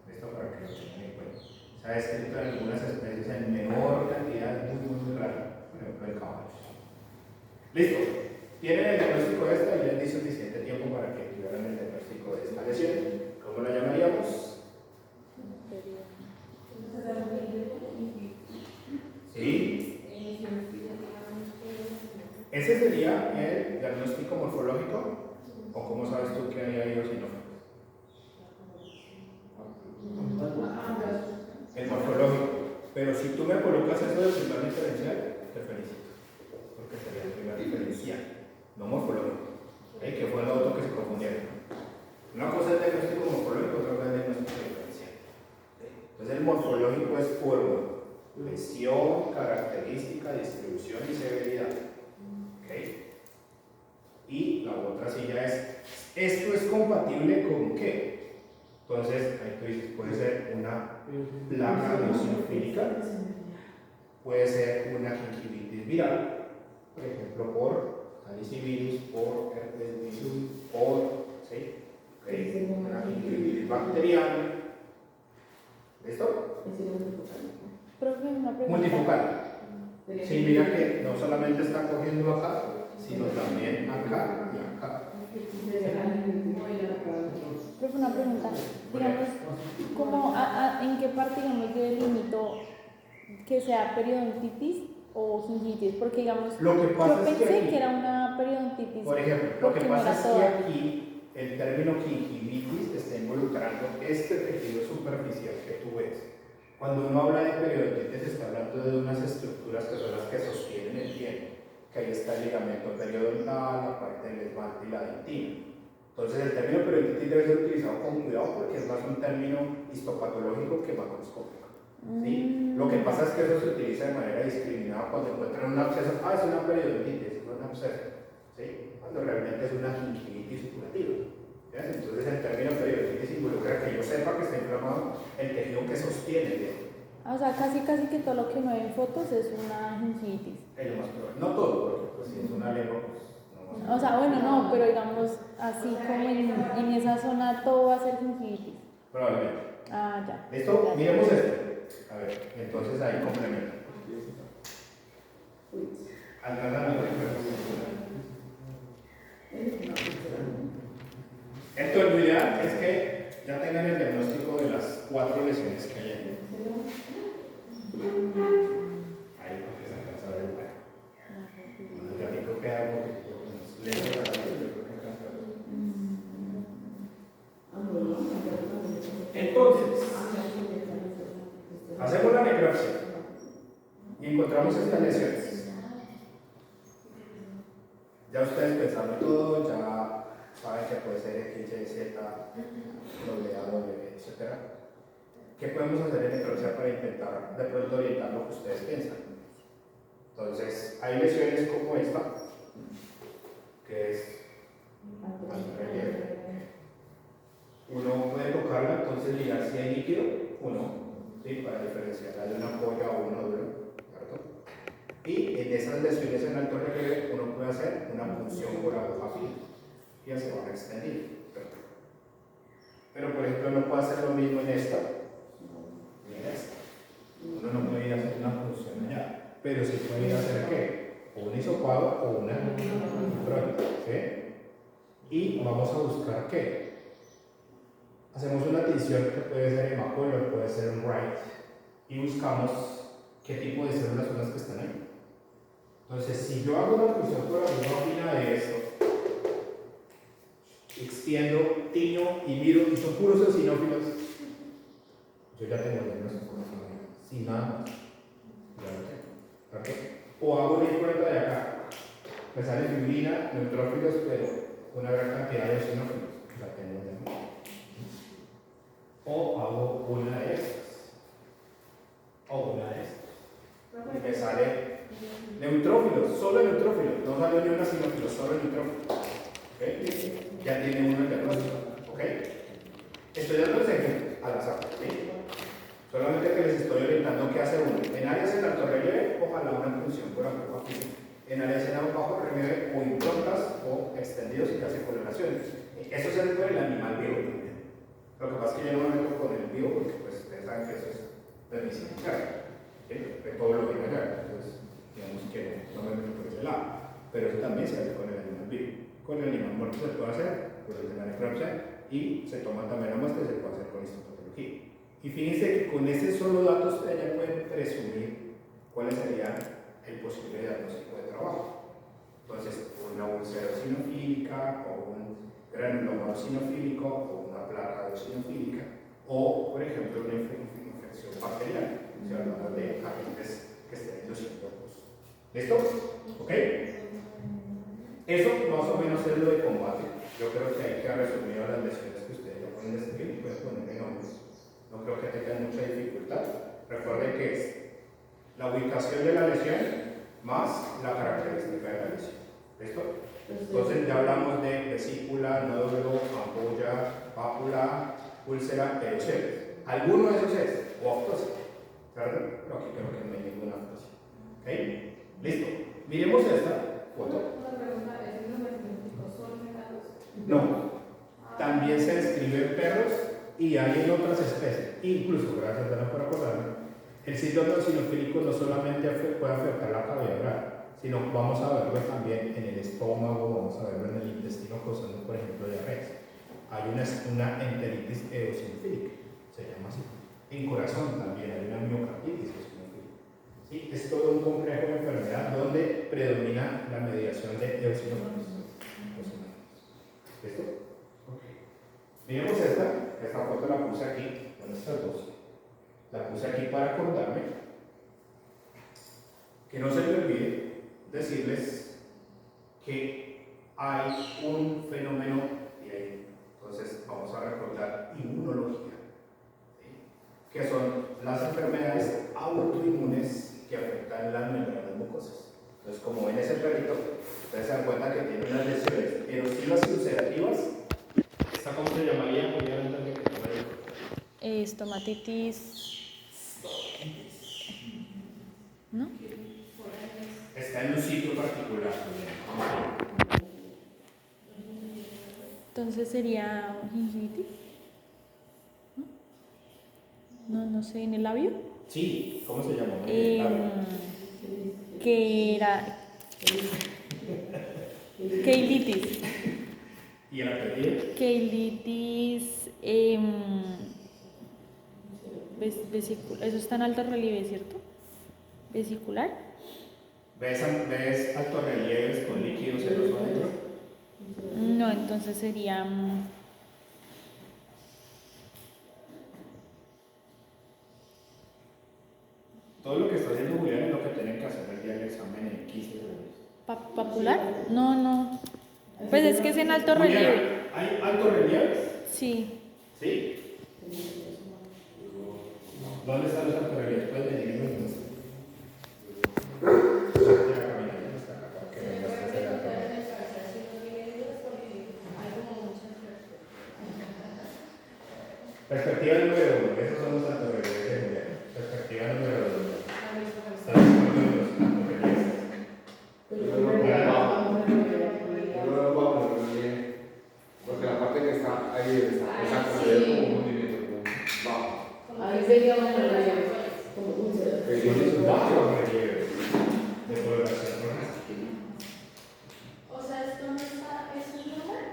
Esto para que lo tengan en cuenta. Se ha descrito en algunas especies en menor cantidad, muy rara, por ejemplo en caballos. Listo. Tienen el diagnóstico de esta y les di suficiente tiempo para que tuvieran el diagnóstico de esta lesión. ¿Cómo la llamaríamos? ¿Sí? Ese sería el diagnóstico morfológico. ¿O cómo sabes tú que hay ahí eosinófilos? El morfológico. Pero si tú me colocas eso del primer diferencial, te felicito. Porque sería el primer diferencial, no morfológico. Que fue lo otro que se confundieron. Una cosa es el diagnóstico morfológico, otra cosa es el diagnóstico diferencial. Entonces el morfológico es forma, lesión, característica, distribución y severidad. ¿Okay? Y la otra sí ya es, ¿esto es compatible con qué? Entonces, ahí tú dices, puede ser una placa eosinofílica, puede ser una gingivitis viral, por ejemplo, por calicivirus, por herpes virus, por, ¿sí? ¿Okay? Una gingivitis bacteriana. ¿Listo? Profe, una pregunta. Multifocal. Sí, mira que no solamente está cogiendo acá, sino también acá y acá. Profe, una pregunta. Digamos, ¿cómo, ¿en qué parte, digamos, yo delimito que sea periodontitis o gingivitis? Porque, digamos, Lo que pasa yo es pensé aquí, que era una periodontitis. por ejemplo, lo porque que no pasa era es toda. que aquí el término gingivitis está involucrando este tejido superficial que tú ves. Cuando uno habla de periodontitis está hablando de unas estructuras que son las que sostienen el diente, que ahí está el ligamento periodontal, la parte del esmalte y la dentina. Entonces el término periodontitis debe ser utilizado con cuidado porque es más un término histopatológico que macroscópico. ¿Sí? Lo que pasa es que eso se utiliza de manera discriminada cuando encuentran un absceso. Ah, es una periodontitis, es un absceso. ¿Sí? Cuando realmente es una gingivitis supurativa. Entonces el término periodontitis involucra que yo sepa que está inflamado el tejido que sostiene el diente. O sea, casi que todo lo que uno ve en fotos es una gingivitis. Es lo más probable. No todo, porque pues, si es una lengua, pues no. O sea, bueno, no, pero digamos, así como en esa zona todo va a ser gingivitis. Probablemente. Ah, ya. ¿Listo? Ya. Miremos esto. A ver, entonces ahí complemento. Entonces, lo ideal es que ya tengan el diagnóstico de las 4 lesiones que hay ahí. Ahí porque se alcanza a ver el pack. El gatito queda porque lejos de la cabeza, yo creo que alcanza a ver. Entonces, hacemos la necropsia y encontramos estas lesiones. Ya ustedes pensaron todo, ya saben que puede ser X, Y, Z, W, etc. ¿Qué podemos hacer en necropsia para intentar de pronto orientar lo que ustedes piensan? Entonces, hay lesiones como esta, que es alto relieve. Uno puede tocarla, entonces mirar si hay líquido o no. ¿sí? Para diferenciarla de una polla o un nódulo, ¿cierto? Y en esas lesiones en alto relieve uno puede hacer una punción por aguja fina y ya se van a extender. Pero por ejemplo no puede hacer lo mismo en esta ni en esta. Uno no puede ir a hacer una punción allá, pero sí puede ir a hacer ¿qué? O un hisopado o una prótesis, ¿sí? Y vamos a buscar ¿qué? Hacemos una tinción que puede ser hemacolor, puede ser un Wright, y buscamos qué tipo de células son las que están ahí. Entonces, si yo hago una punción por aguja fina de esto, extiendo, tiño y miro, y son puros eosinófilos, yo ya tengo el diagnóstico, sin nada más. Ya lo tengo, ¿verdad? O hago una impronta de acá, me sale fibrina, neutrófilos, pero una gran cantidad de eosinófilos, la tengo ya. O hago una de estas, o una de estas, y me sale neutrófilos, solo neutrófilos, no sale ni una sinófilo, solo neutrófilos. ¿Okay? Ya tiene uno el diagnóstico. ¿Okay? Estoy dando el ejemplo al azar. ¿Sí? Solamente que les estoy orientando qué hace uno. En áreas en alto relieve, ojalá una punción por aguja fina. En áreas en bajo relieve, o improntas o extendidos y casi coloraciones. Eso se hace por el animal vivo también. Lo que pasa es que yo no me meto con el vivo porque pues, ustedes saben que eso es permisible. ¿Sí? De todo lo que hay acá. Entonces, digamos que no me meto por ese lado. Pero eso también se hace con el animal vivo. Con el animal muerto se puede hacer, por el de la necropsia, y se toma también la muestra y se puede hacer con histopatología. Y fíjense que con ese solo dato ustedes ya pueden presumir cuáles serían el posible diagnóstico de trabajo. Entonces, una úlcera eosinofílica, o un granuloma eosinofílico, o una placa eosinofílica, o, por ejemplo, una infección bacteriana, si hablamos de agentes que estén induciendo. ¿Listo? ¿Ok? Eso más o menos es lo de combate. Yo creo que hay que resumir las lesiones que ustedes ya pueden describir y pueden poner nombres. No creo que tengan mucha dificultad. Recuerden que es la ubicación de la lesión más la característica de la lesión. ¿Listo? Entonces ya hablamos de vesícula, nódulo, ampolla, pápula, úlcera, eocel. ¿Alguno de esos es? O aftosis. ¿Verdad? Pero aquí creo que no hay ninguna aftosis. ¿Ok? Listo. Miremos esta foto. No. También se describe en perros y hay en otras especies. Incluso, gracias Dana por acordarme, el síndrome eosinofílico no solamente puede afectar la cavidad oral, sino vamos a verlo también en el estómago, vamos a verlo en el intestino causando, por ejemplo, diarrea. Hay una enteritis eosinofílica, se llama así. En corazón también hay una miocarditis eosinofílica. ¿Sí? Es todo un complejo de enfermedad donde predomina la mediación de eosinófilos. ¿Listo? Okay. Miremos esta foto la puse aquí, con estas dos. La puse aquí para acordarme que no se me olvide decirles que hay un fenómeno y ahí, entonces vamos a recordar inmunología, ¿sí? Que son las enfermedades autoinmunes que afectan las membranas mucosas. Entonces, como ven ese perrito, ustedes se dan cuenta que tiene unas lesiones erosivas y ulcerativas. ¿Esta cómo se llamaría? Estomatitis. ¿No? Está en un sitio particular. Entonces sería gingivitis. ¿No? No sé, ¿en el labio? Sí, ¿cómo se llama? Que era keilitis. ¿Y el apellido? Keilitis vesicular. Eso está en alto relieve, ¿cierto? Vesicular. ¿Ves altos relieves con líquidos serosos adentro? No, entonces sería todo lo que está haciendo Julián es lo que tienen que hacer el día del examen en 15 segundos. ¿Papular? No. Pues es que es en alto relieve. ¿Hay altos relieves? Sí. ¿Sí? ¿Dónde están los altos relieves? ¿Puedes venir en un Perspectiva número 1, esos son los altos relieves de Julián. diapositiva número 2. ¿Estás de acuerdo con los periodistas? Porque la parte que está ahí está exacto, se ve como un hundimiento, como bajo. Ahí sería un relieve, como un cero. Son bajos relieves de coloración roja. O sea, esto no está, eso es normal.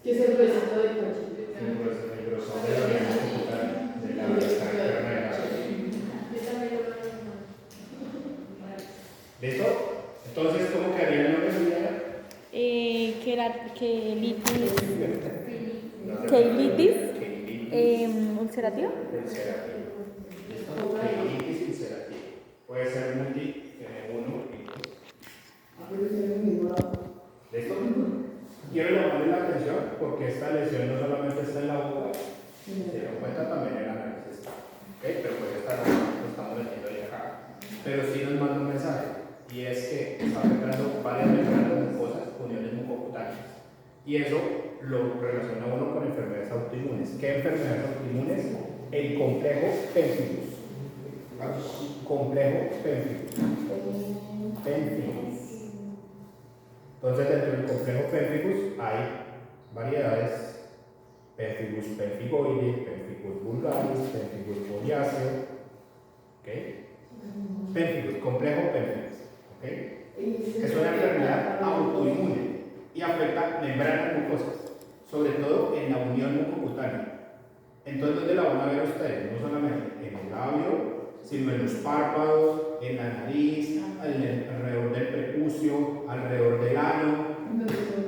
Que es el huesito de conchito. El grosor de la media computar de la externa de la Yo también lo veo normal. ¿Listo? Entonces, ¿cómo quedaría el nombre de la Quelitis ulcerativa. ulcerativa. ¿Listo? Quelitis ulcerativa. Puede ser multi, uno y dos. Pero es el mismo lado. ¿Listo? Quiero llamarle la atención porque esta lesión no solamente está en la boca, se da cuenta también en la nariz. ¿Ok? Pero pues esta no lo estamos metiendo ahí acá. Pero sí nos manda un mensaje y es que está afectando varias membranas mucosas, uniones mucocutáneas. Y eso lo relaciona uno con enfermedades autoinmunes. ¿Qué enfermedades autoinmunes? El complejo pemphigus. Complejo pemphigus. Entonces, dentro del complejo pemphigus hay variedades: pemphigus pemphigoide, pemphigus vulgaris, pemphigus foliáceo. ¿Ok? Pemphigus, complejo pemphigus. ¿Ok? Es una enfermedad autoinmune y afecta membranas mucosas, sobre todo en la unión mucocutánea. Entonces, ¿dónde la van a ver ustedes? No solamente en el labio, sino en los párpados, en la nariz, alrededor del prepucio, alrededor del ano.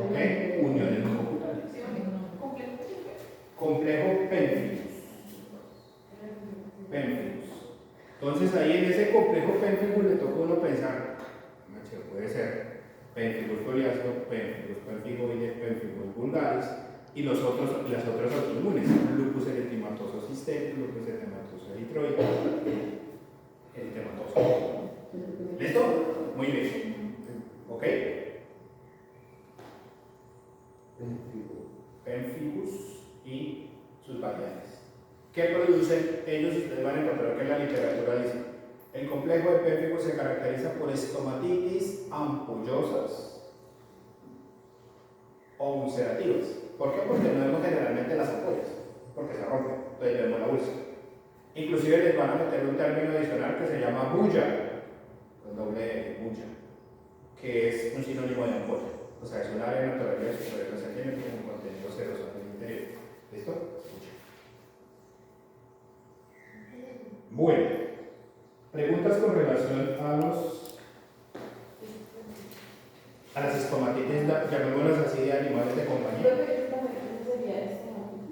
¿Ok? Uniones mucocutáneas. Complejo pemphigus. Pemphigus. Entonces, ahí en ese complejo pemphigus le toca a uno pensar, puede ser pemphigus foliáceo, pemphigus pemphigoide, pemphigus vulgaris y las otras autoinmunes, lupus eritematoso sistémico, lupus eritematoso eritroide, eritematoso. ¿Listo? Muy bien. ¿Ok? Pemphigus y sus variantes. ¿Qué producen ellos? Ustedes van a encontrar que en la literatura dice: el complejo de pemphigus se caracteriza por estomatitis ampollosas o ulcerativas. ¿Por qué? Porque no vemos generalmente las ampollas, porque se rompen, entonces vemos la úlcera. Inclusive les van a meter un término adicional que se llama bulla, con doble bulla, que es un sinónimo de ampolla. O sea, es un área natural de 2 centímetros con contenido seroso en el interior. ¿Listo? Bulla. Bueno, preguntas con relación a las estomatitis, llamémoslas así, de animales de compañía.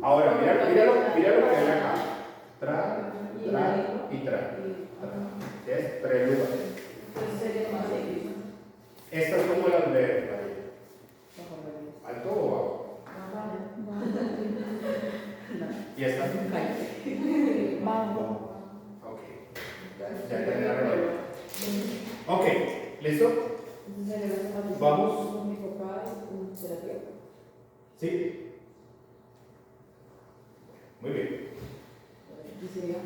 Ahora, mira lo que hay acá. Tra y tra. Es tres lugares. Estas como las de alto o bajo. ¿Y estas? Bajo. Ok. Ya terminaron. Ok, ¿listo? Vamos. ¿Sí? Muy bien.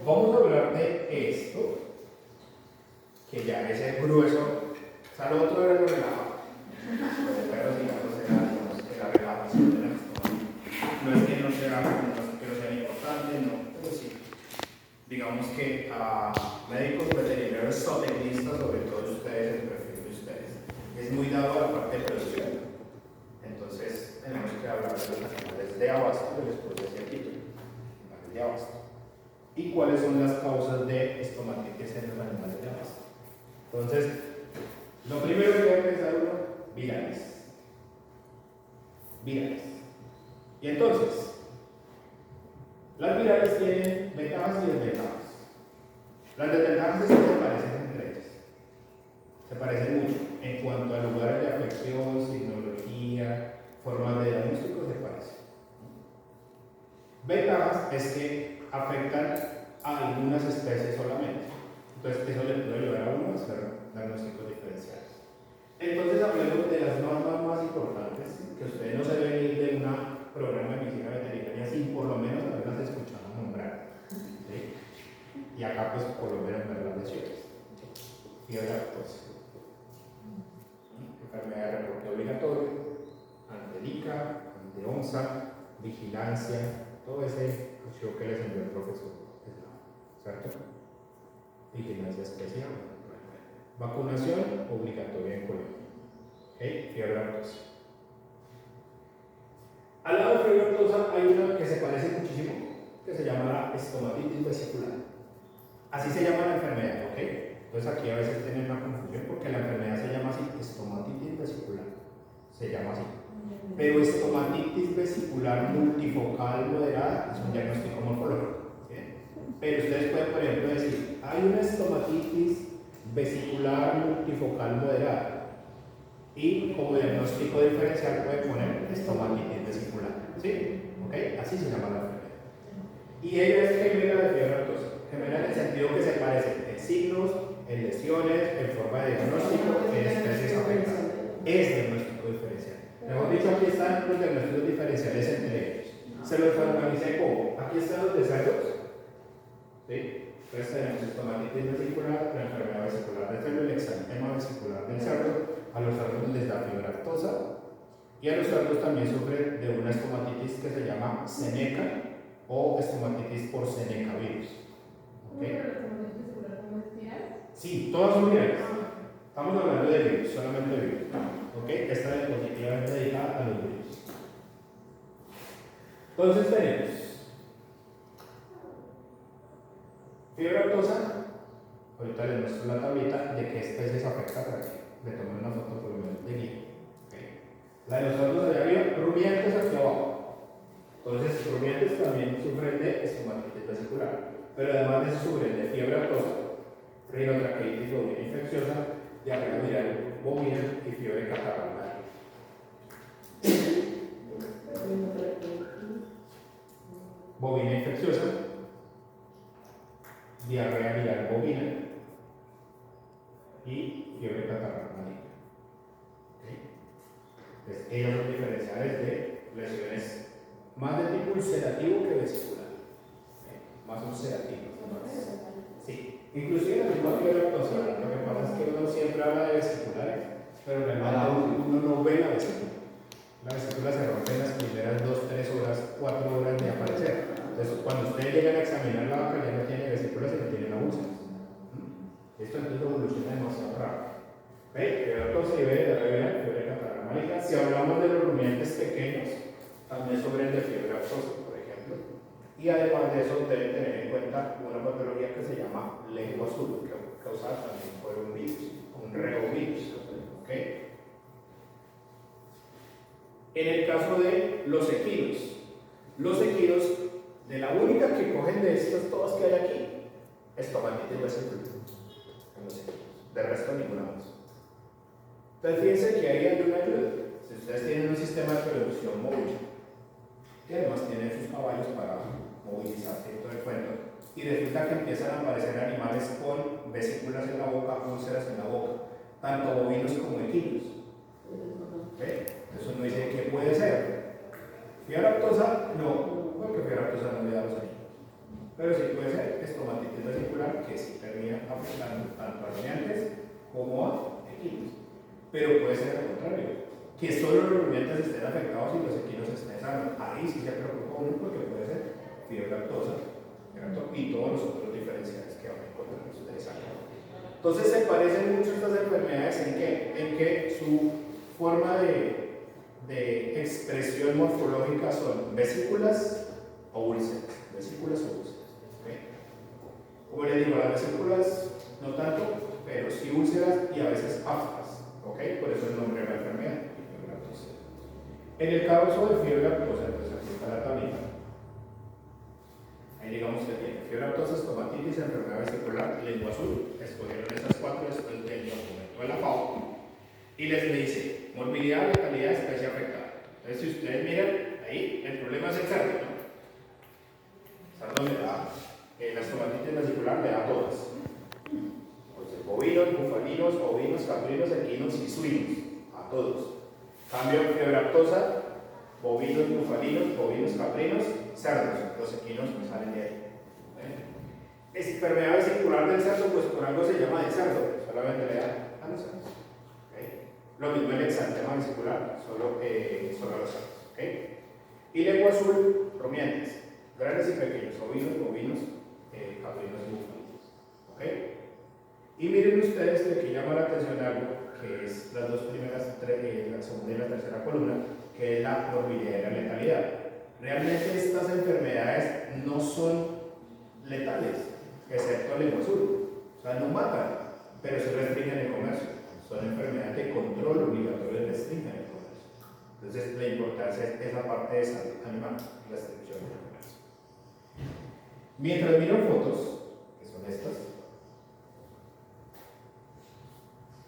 Vamos a hablar de esto, que ya es el grueso. O sea, lo otro era lo relajado. Pero digamos, era la relajación de la estómago. No es que no sea importante, no, pero sí. Digamos que a médicos veterinarios zootecnistas, sobre todo ustedes, el perfil de ustedes, es muy dado a la parte de producción. Entonces, tenemos que hablar de los animales de abasto, de los científicos, animales de abasto. ¿Y cuáles son las causas de estomatitis en los animales de abasto? Entonces, lo primero que hay que pensar uno, virales. Virales. Y entonces, las virales tienen ventajas y desventajas. Las desventajas es que se parecen entre ellas. Se parecen mucho en cuanto a lugares de afección, signología, formas de diagnóstico, se parecen. Ventajas es que afectan a algunas especies solamente. Entonces, eso le puede ayudar a uno a hacer diagnósticos diferenciales. Entonces, hablemos de las normas más importantes que ustedes no se deben ir de un programa de medicina veterinaria sin por lo menos haberlas escuchado nombrar. ¿Sí? Y acá pues por lo menos ver las lesiones. Fiebre aftosa. Enfermedad de reporte obligatorio, ante ICA, ante ONSA, vigilancia, todo ese archivo que les envió el profesor, ¿cierto? Vigilancia especial. Vacunación obligatoria en colegio. ¿Okay? Fiebre aftosa. Al lado de fiebre aftosa hay una que se parece muchísimo, que se llama la estomatitis vesicular. Así se llama la enfermedad, ¿ok? Entonces aquí a veces tienen una confusión porque la enfermedad se llama así, estomatitis vesicular. Se llama así. Pero estomatitis vesicular multifocal moderada es un diagnóstico morfológico. ¿Sí? Pero ustedes pueden, por ejemplo, decir, hay una estomatitis vesicular multifocal moderada. Y como diagnóstico diferencial puede poner estomatitis vesicular. ¿Sí? ¿Ok? Así se llama la enfermedad. Y ella es gemela de fiebre aftosa. Gemela en el sentido que se parecen en signos, en lesiones, en forma de diagnóstico, en especies afectadas. Es diagnóstico diferencial. Mejor dicho, aquí están los diagnósticos diferenciales entre ellos. Se los organicé como, aquí están los de cerdos. ¿Sí? Entonces tenemos estomatitis vesicular, la enfermedad vesicular del cerdo, el exantema vesicular del cerdo. A los cerdos les da fiebre aftosa. Y a los cerdos también sufren de una estomatitis que se llama Seneca o estomatitis por Seneca virus. ¿Okay? Sí, todas son virales. Estamos hablando de virus, solamente de virus. ¿Okay? Esta es positivamente dedicada a los virus. Entonces tenemos fiebre aftosa. Ahorita les muestro la tablita de qué especies afecta para que le tomen una foto por lo menos de guía. ¿Okay? La de los cerdos allá arriba, rumiantes hacia abajo. Entonces, rumiantes también sufren de estomatitis vesicular, pero además de eso sufren de fiebre aftosa, rinotraqueitis bovina infecciosa, diarrea viral bovina y fiebre catarral. Bovina infecciosa, diarrea viral bovina y fiebre catarral maligna. ¿Okay? Entonces, ellos son diferenciales de lesiones más de tipo ulcerativo que vesicular. Más ulcerativo. Sí. Inclusive la misma fiebre aftosa, lo que pasa es que uno siempre habla de vesiculares, pero realmente uno no ve la vesícula. La vesícula se rompe en las primeras 2, 3 horas, 4 horas de aparecer. Entonces, cuando ustedes llegan a examinar la vaca, ya no tiene vesícula, sino tiene una úlcera. Esto entonces evoluciona demasiado rápido. Fiebre aftosa y fiebre catarral maligna. Si hablamos de los rumiantes pequeños, también sufren de fiebre aftosa, por ejemplo. Y además de eso, deben tener en cuenta una patología que se llama lengua azul, causada también por un virus, un reovirus. ¿Okay? En el caso de los equinos, de la única que cogen de estas todas que hay aquí, estomatitis vesicular. De resto, ninguna más. Entonces, fíjense que ahí hay una ayuda. Si ustedes tienen un sistema de producción móvil, que además tienen sus caballos para movilizarse y todo el cuento, y resulta que empiezan a aparecer animales con vesículas en la boca, úlceras en la boca, tanto bovinos como equinos. ¿Okay? Entonces uno dice, ¿qué puede ser? ¿Fiebre aftosa? No, porque fiebre aftosa no le da los equinos. Pero sí puede ser estomatitis vesicular, que sí termina afectando tanto a rumiantes como a equinos. Pero puede ser al contrario, que solo los rumiantes estén afectados y los equinos estén sanos. Ahí sí se preocupa uno porque puede ser fiebre aftosa, ¿cierto? Y todos los otros diferenciales que van a encontrar ustedes acá. Entonces se parecen mucho estas enfermedades en que su forma de expresión morfológica son vesículas o úlceras. Vesículas o úlceras. ¿Okay? Como les digo, las vesículas no tanto, pero sí úlceras y a veces aftas. ¿Okay? Por eso el nombre de la enfermedad. En el caso de fiebre aftosa, entonces aquí está la tablita. Ahí digamos que tiene fiebre aftosa, estomatitis, enfermedad vesicular, lengua azul. Escogieron esas 4 después del documento de la FAO. Y les dice, morbilidad, letalidad, especie afectada. Entonces, si ustedes miran, ahí el problema es el cerdo, ¿no? El cerdo le da, la estomatitis vesicular le da a todas. Entonces, bovinos, bufalinos, ovinos, caprinos, equinos y suinos, a todos. Cambio fiebre aftosa, bovinos, bufalinos, bovinos, caprinos, cerdos. Los equinos no salen de ahí. enfermedad vesicular del cerdo, pues por algo se llama del cerdo, solamente le da a los cerdos. ¿Okay? Lo mismo el exantema vesicular, solo a los cerdos. ¿Okay? Y lengua azul, rumiantes, grandes y pequeños, ovinos, bovinos, caprinos y búfalos. ¿Okay? Y miren ustedes que aquí llama la atención algo, que es las dos primeras, la segunda y la tercera columna, que es la morbilidad y la letalidad. Realmente estas enfermedades no son letales, excepto lengua azul. O sea, no matan, pero se restringen el comercio. Son enfermedades de control obligatorio y restringen el comercio. Entonces, la importancia es esa parte de salud animal, restricción del comercio. Mientras miro fotos, que son estas,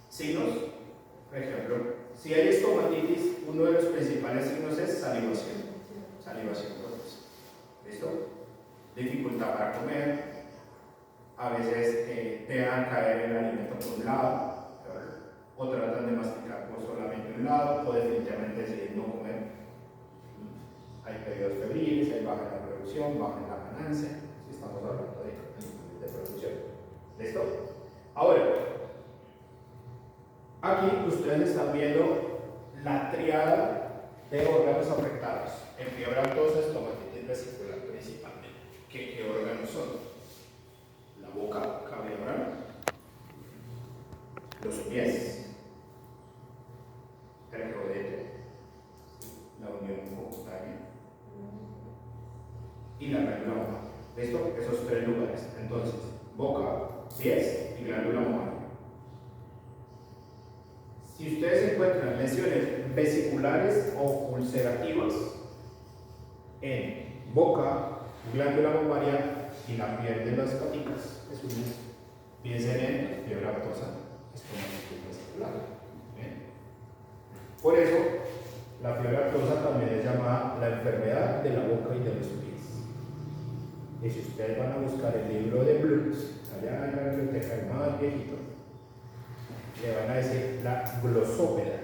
signos, por ejemplo, si hay estomatitis, uno de los principales signos es salivación. Salivación profuse. ¿Listo? Dificultad para comer, a veces te dejan caer el alimento por un lado, o tratan de masticar por solamente un lado, o definitivamente deciden no comer. Hay periodos febriles, hay baja en la producción, baja en la ganancia, si estamos hablando de producción. ¿Listo? Ahora, aquí ustedes están viendo la triada de órganos afectados en fiebre aftosa, estomatitis vesicular principalmente. ¿Qué órganos son? La boca cavernosa, los pies, el rodete, la unión cutánea y la glándula mamaria. ¿Listo? Esos tres lugares. Entonces, boca, pies y glándula mamaria. Si ustedes encuentran lesiones vesiculares o ulcerativas en boca, glándula mamaria y la piel de las paticas, es un piensen en fiebre aftosa, estomatitis vesicular. Por eso, la fiebre aftosa también es llamada la enfermedad de la boca y de los pies. Y si ustedes van a buscar el libro de Blues, allá en la biblioteca, el más viejito, le van a decir la glosópeda,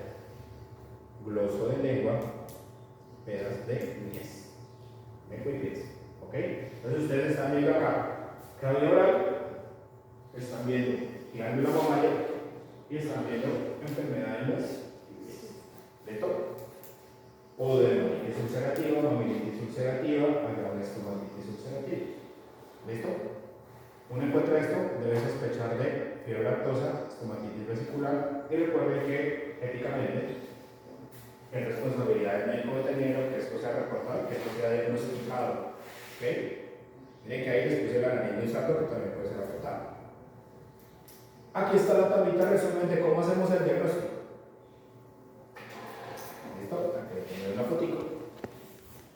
gloso de lengua, pedas de pies, lengua y pies, ¿ok? Entonces ustedes están viendo acá, cavidad oral, están viendo glándula mamaria y están viendo enfermedad en los pies. ¿Listo? O de mamilitis ulcerativa, mamilitis ulcerativa, agrava estomatitis ulcerativa. ¿Listo? Uno encuentra esto, debe sospechar de fiebre aftosa, estomatitis vesicular, y recuerden que éticamente es responsabilidad del médico veterinario que esto sea reportado, que esto sea diagnosticado. ¿Ok? Miren que ahí les puse la nariz de un saco que también puede ser afectado. Aquí está la tablita resumen de cómo hacemos el diagnóstico. ¿Listo? Aquí tenemos una fotico.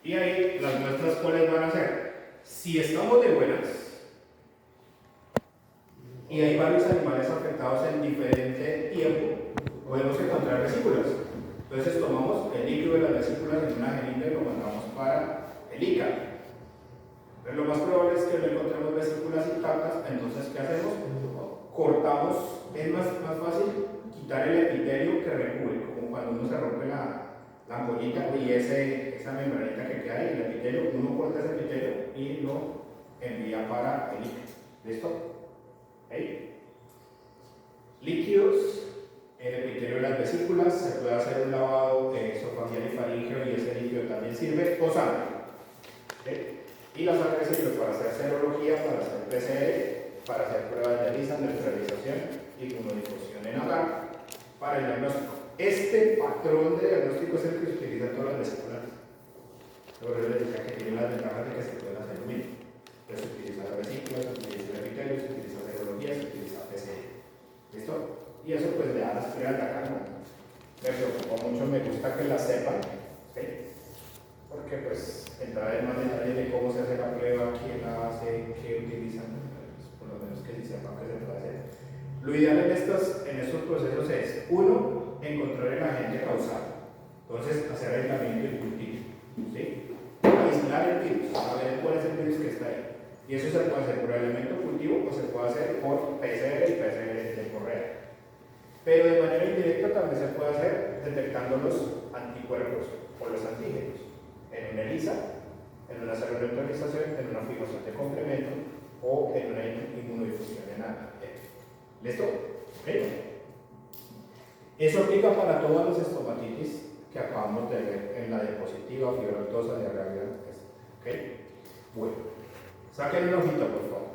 Y ahí las muestras cuáles van a ser. Si estamos de buenas, y hay varios animales afectados en diferente tiempo, podemos encontrar vesículas. Entonces tomamos el líquido de las vesículas en una jeringa y lo mandamos para el hígado. Pero lo más probable es que no encontremos vesículas intactas, entonces ¿qué hacemos? Cortamos, es más fácil quitar el epitelio que recubre, como cuando uno se rompe la ampollita y esa membranita que queda ahí, el epitelio, uno corta ese epitelio y lo envía para el hígado. ¿Listo? ¿Okay? Líquidos, el epitelio de las vesículas, se puede hacer un lavado esofagial y faríngeo y ese líquido también sirve, o sangre. ¿Okay? Y la sangre sirve para hacer serología, para hacer PCR, para hacer pruebas de ELISA, neutralización y inmunodifusión en hogar para el diagnóstico. Este patrón de diagnóstico es el que se utiliza en todas las vesículas. Luego les decía que tiene las ventajas de que se pueden hacer lo mismo. Entonces se utiliza la vesícula, se utiliza el epitelio, se utiliza serología, se utiliza PCR. ¿Listo? Y eso pues le da las pruebas de acá, ¿no? Me preocupa mucho, me gusta que las sepan, ¿okay? Porque pues entrar en más detalle de cómo se hace la prueba, quién la hace, qué utilizan, pues, por lo menos que sí sepan que se puede hacer. Lo ideal en estos procesos es, uno, encontrar el agente causal. Entonces, hacer aislamiento y cultivo, ¿sí? Aislar el virus, saber cuál es el virus que está ahí. Y eso se puede hacer por elemento cultivo o se puede hacer por PCR y PCR de tiempo real. Pero de manera indirecta también se puede hacer detectando los anticuerpos o los antígenos en una ELISA, en una célula neutralización, en una fijación de complemento o en una inmunodeficiencia renal. ¿Listo? ¿Ok? Eso aplica para todas las estomatitis que acabamos de ver en la diapositiva, fiebre aftosa, diarrea viral. ¿Ok? Bueno, saquen una hojita, por favor.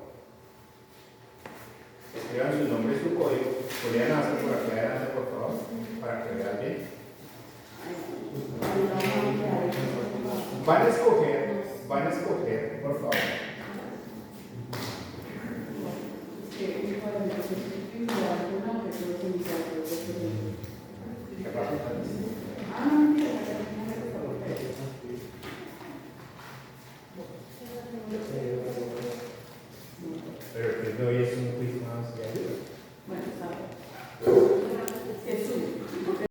Escriban su nombre y su código. Podrían hacer por aquí adelante, por favor, para que vean bien. Van a escoger, por favor,